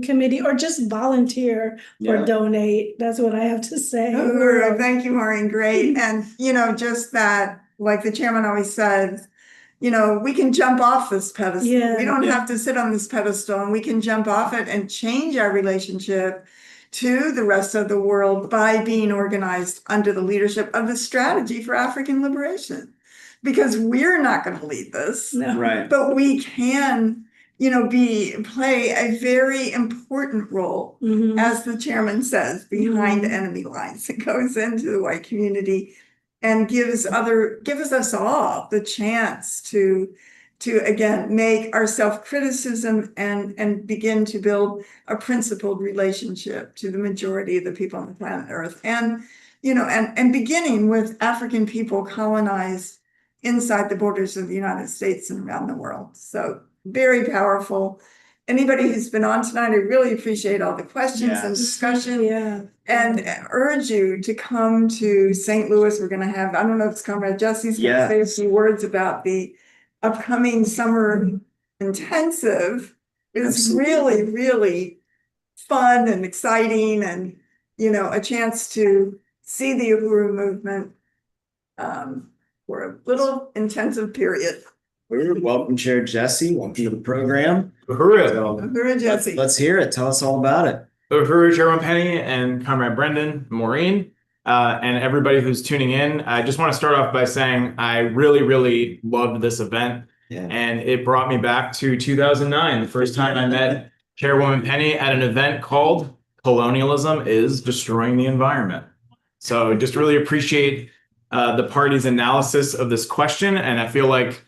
Committee, or just volunteer or donate. That's what I have to say. Thank you, Maureen. Great. And just that, like the chairman always says, we can jump off this pedestal. We don't have to sit on this pedestal, and we can jump off it and change our relationship to the rest of the world by being organized under the leadership of the Strategy for African Liberation. Because we're not going to lead this, but we can, play a very important role, as the chairman says, behind enemy lines. It goes into the white community and gives us all the chance to again make our self-criticism and begin to build a principled relationship to the majority of the people on the planet Earth. And and beginning with African people colonized inside the borders of the United States and around the world. So very powerful. Anybody who's been on tonight, I really appreciate all the questions and discussion. And urge you to come to St. Louis. We're going to have, I don't know if it's Comrade Jesse's going to say a few words about the upcoming summer intensive. It's really, really fun and exciting, and a chance to see the Uhuru movement for a little intensive period. Welcome, Chair Jesse. Welcome to the program. Uhuru, Jesse. Let's hear it. Tell us all about it. Uhuru, Chairwoman Penny, and Comrade Brendan, Maureen, and everybody who's tuning in. I just want to start off by saying I really, really loved this event. And it brought me back to 2009, the first time I met Chairwoman Penny at an event called Colonialism is Destroying the Environment. So just really appreciate the party's analysis of this question. And I feel like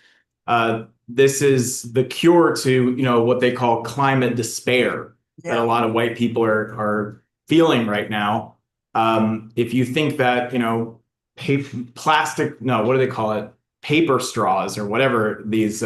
this is the cure to, what they call climate despair that a lot of white people are feeling right now. If you think that, plastic, no, what do they call it? Paper straws or whatever, these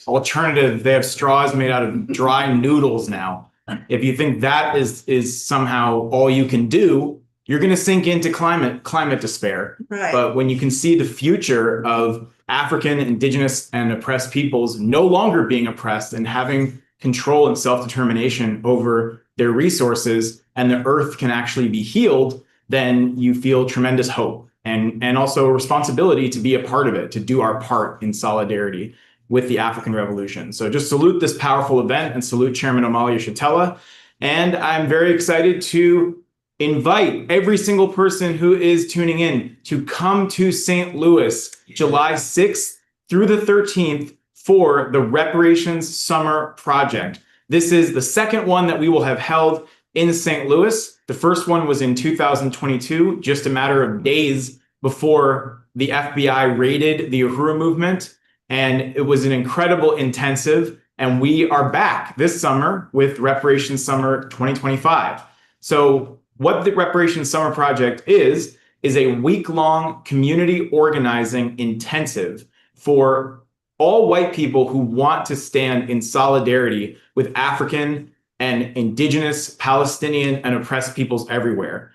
alternative, they have straws made out of dry noodles now. If you think that is somehow all you can do, you're going to sink into climate despair. Right. But when you can see the future of African, Indigenous, and oppressed peoples no longer being oppressed and having control and self-determination over their resources, and the earth can actually be healed, then you feel tremendous hope and also a responsibility to be a part of it, to do our part in solidarity with the African Revolution. So just salute this powerful event and salute Chairman Omali Yeshitela. And I'm very excited to invite every single person who is tuning in to come to St. Louis, July 6th through the 13th for the Reparations Summer Project. This is the second one that we will have held in St. Louis. The first one was in 2022, just a matter of days before the FBI raided the Uhuru movement. And it was an incredible intensive. And we are back this summer with Reparations Summer 2025. So what the Reparations Summer Project is a week-long community organizing intensive for all white people who want to stand in solidarity with African and Indigenous, Palestinian, and oppressed peoples everywhere,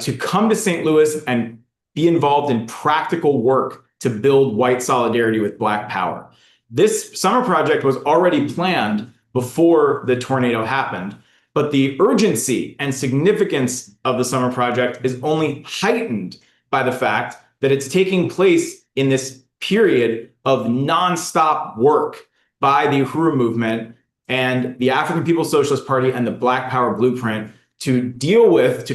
to come to St. Louis and be involved in practical work to build white solidarity with Black power. This summer project was already planned before the tornado happened, but the urgency and significance of the summer project is only heightened by the fact that it's taking place in this period of nonstop work by the Uhuru movement and the African People's Socialist Party and the Black Power Blueprint to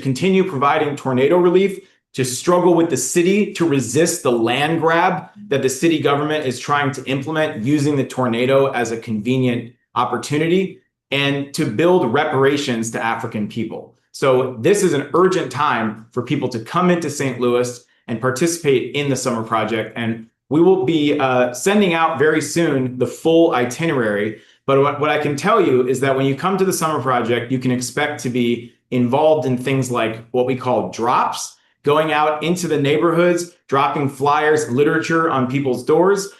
continue providing tornado relief, to struggle with the city, to resist the land grab that the city government is trying to implement using the tornado as a convenient opportunity, and to build reparations to African people. So this is an urgent time for people to come into St. Louis and participate in the summer project. And we will be sending out very soon the full itinerary. But what I can tell you is that when you come to the summer project, you can expect to be involved in things like what we call drops, going out into the neighborhoods, dropping flyers, literature on people's doors,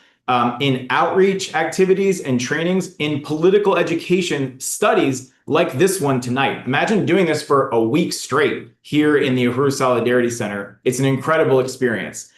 in outreach activities and trainings, in political education studies like this one tonight. Imagine doing this for a week straight here in the Uhuru Solidarity Center. It's an incredible experience.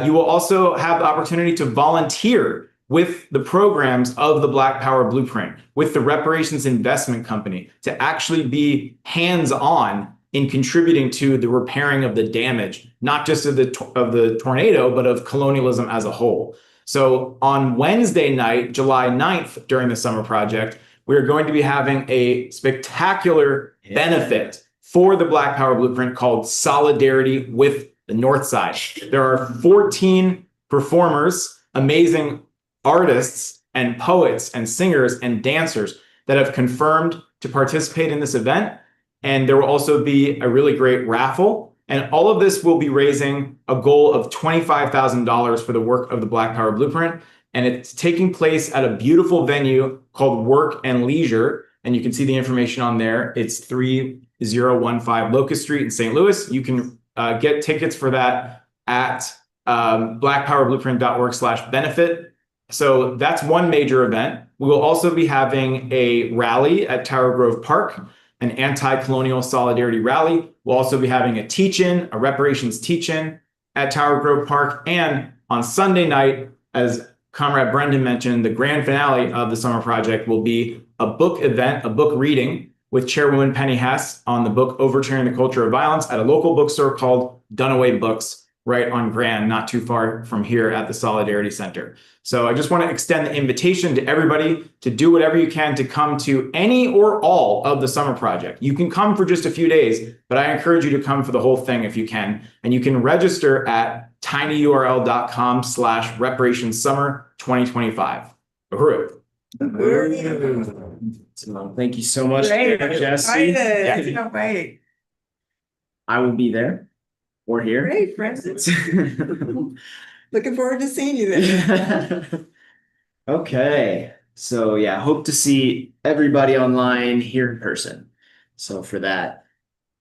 You will also have the opportunity to volunteer with the programs of the Black Power Blueprint, with the Reparations Investment Company, to actually be hands-on in contributing to the repairing of the damage, not just of the tornado, but of colonialism as a whole. So on Wednesday night, July 9th, during the summer project, we're going to be having a spectacular benefit for the Black Power Blueprint called Solidarity with the North Side. There are 14 performers, amazing artists and poets and singers and dancers that have confirmed to participate in this event. And there will also be a really great raffle. And all of this will be raising a goal of $25,000 for the work of the Black Power Blueprint. And it's taking place at a beautiful venue called Work and Leisure. And you can see the information on there. It's 3015 Locust Street in St. Louis. You can get tickets for that at blackpowerblueprint.org/benefit. So that's one major event. We will also be having a rally at Tower Grove Park, an anti-colonial solidarity rally. We'll also be having a teach-in, a reparations teach-in at Tower Grove Park. And on Sunday night, as Comrade Brendan mentioned, the grand finale of the summer project will be a book event, a book reading with Chairwoman Penny Hess on the book Overturning the Culture of Violence at a local bookstore called Dunaway Books, right on Grand, not too far from here at the Solidarity Center. So I just want to extend the invitation to everybody to do whatever you can to come to any or all of the summer project. You can come for just a few days, but I encourage you to come for the whole thing if you can. And you can register at tinyurl.com/reparationssummer2025. Uhuru. So thank you so much, Great. Jesse. Excited. Can't wait. I will be there or here. Great, Francis. Looking forward to seeing you there. Okay. So yeah, hope to see everybody online here in person. So for that.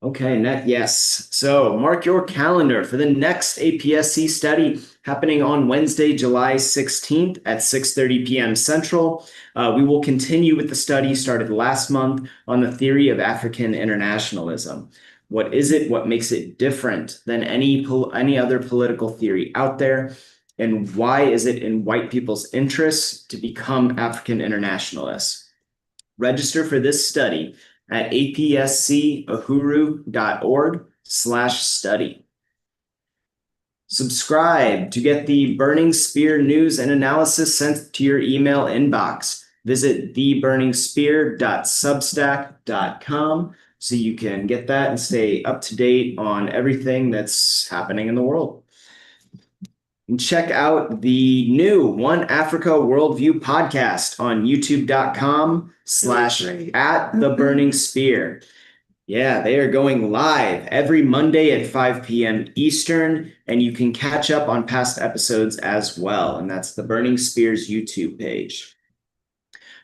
Okay, yes. So mark your calendar for the next APSC study happening on Wednesday, July 16th at 6:30 p.m. Central. We will continue with the study started last month on the theory of African internationalism. What is it? What makes it different than any other political theory out there? And why is it in white people's interests to become African internationalists? Register for this study at apscohuru.org/study. Subscribe to get the Burning Spear news and analysis sent to your email inbox. Visit theburningspear.substack.com so you can get that and stay up to date on everything that's happening in the world. And check out the new One Africa Worldview podcast on youtube.com/@theburningspear. Yeah, they are going live every Monday at 5 p.m. Eastern, and you can catch up on past episodes as well. And that's the Burning Spear's YouTube page.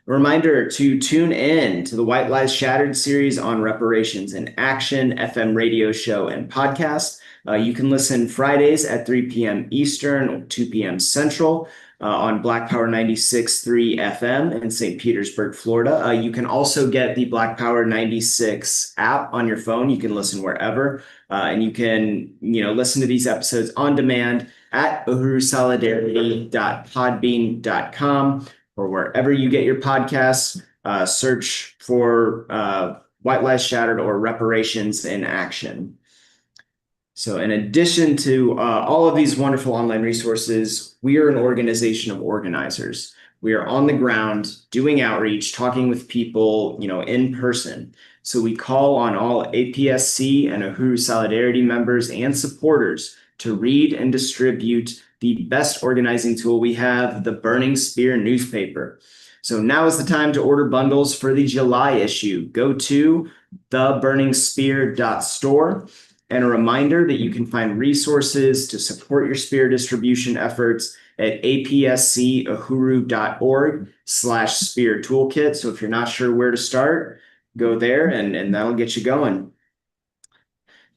A reminder to tune in to the White Lies Shattered series on reparations in action, FM radio show, and podcast. You can listen Fridays at 3 p.m. Eastern or 2 p.m. Central on Black Power 96.3 FM in St. Petersburg, Florida. You can also get the Black Power 96 app on your phone. You can listen wherever, and you can listen to these episodes on demand at uhurusolidarity.podbean.com or wherever you get your podcasts. Search for White Lies Shattered or Reparations in Action. So in addition to all of these wonderful online resources, we are an organization of organizers. We are on the ground doing outreach, talking with people, in person. So we call on all APSC and Uhuru Solidarity members and supporters to read and distribute the best organizing tool we have, the Burning Spear newspaper. So now is the time to order bundles for the July issue. Go to theburningspear.store. And a reminder that you can find resources to support your spear distribution efforts at apscohuru.org/spear toolkit. So if you're not sure where to start, go there and that'll get you going.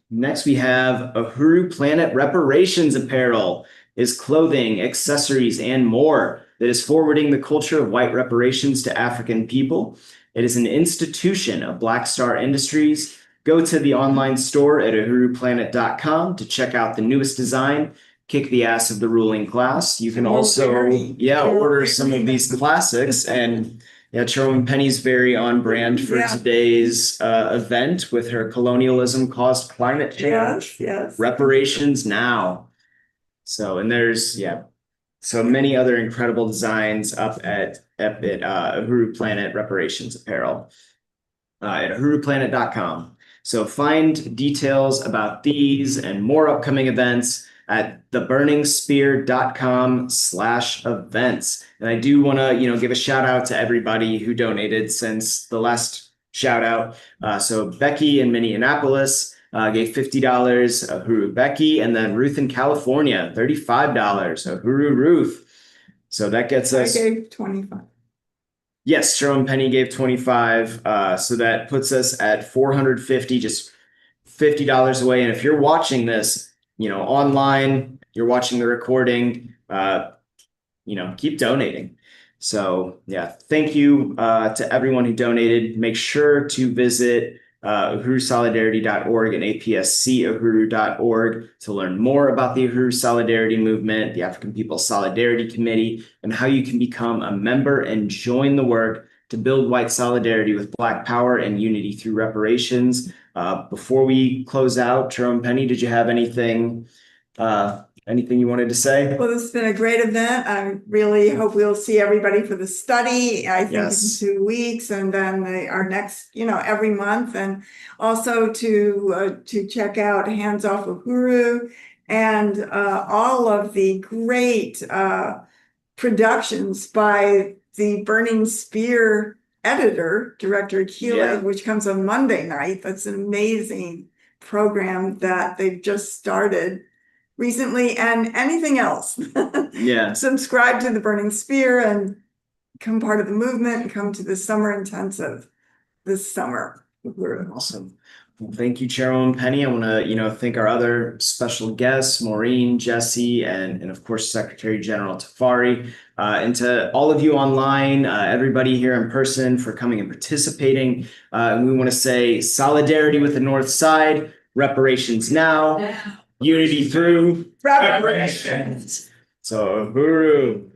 Next, we have Uhuru Planet Reparations Apparel is clothing, accessories, and more that is forwarding the culture of white reparations to African people. It is an institution of Black Star Industries. Go to the online store at uhuruplanet.com to check out the newest design, kick the ass of the ruling class. You can also, order some of these classics. And Chairwoman Penny's very on brand for today's event with her Colonialism Caused Climate Change. Yes. Reparations Now. So, and there's, so many other incredible designs up at Uhuru Planet Reparations Apparel at uhuruplanet.com. So find details about these and more upcoming events at theburningspear.com/events. And I do want to, give a shout out to everybody who donated since the last shout out. So Becky in Minneapolis gave $50, Uhuru Becky, and then Ruth in California, $35, Uhuru Ruth. So that gets us. I gave 25. Yes, Jerome Penny gave 25. So that puts us at 450, just $50 away. And if you're watching this, online, you're watching the recording, keep donating. So thank you to everyone who donated. Make sure to visit uhurusolidarity.org and apscohuru.org to learn more about the Uhuru Solidarity Movement, the African People's Solidarity Committee, and how you can become a member and join the work to build white solidarity with Black power and unity through reparations. Before we close out, Jerome Penny, did you have anything you wanted to say? Well, this has been a great event. I really hope we'll see everybody for the study. I think in 2 weeks, and then our next, every month, and also to check out Hands Off Uhuru and all of the great productions by the Burning Spear editor, Director Keeling, which comes on Monday night. That's an amazing program that they've just started recently. And anything else. Subscribe to the Burning Spear and become part of the movement and come to the summer intensive this summer. Awesome. Well, thank you, Chairwoman Penny. I want to, thank our other special guests, Maureen, Jesse, and of course, Secretary General Tafari, and to all of you online, everybody here in person for coming and participating. And we want to say solidarity with the North Side, reparations now, unity through reparations. So, hooroo.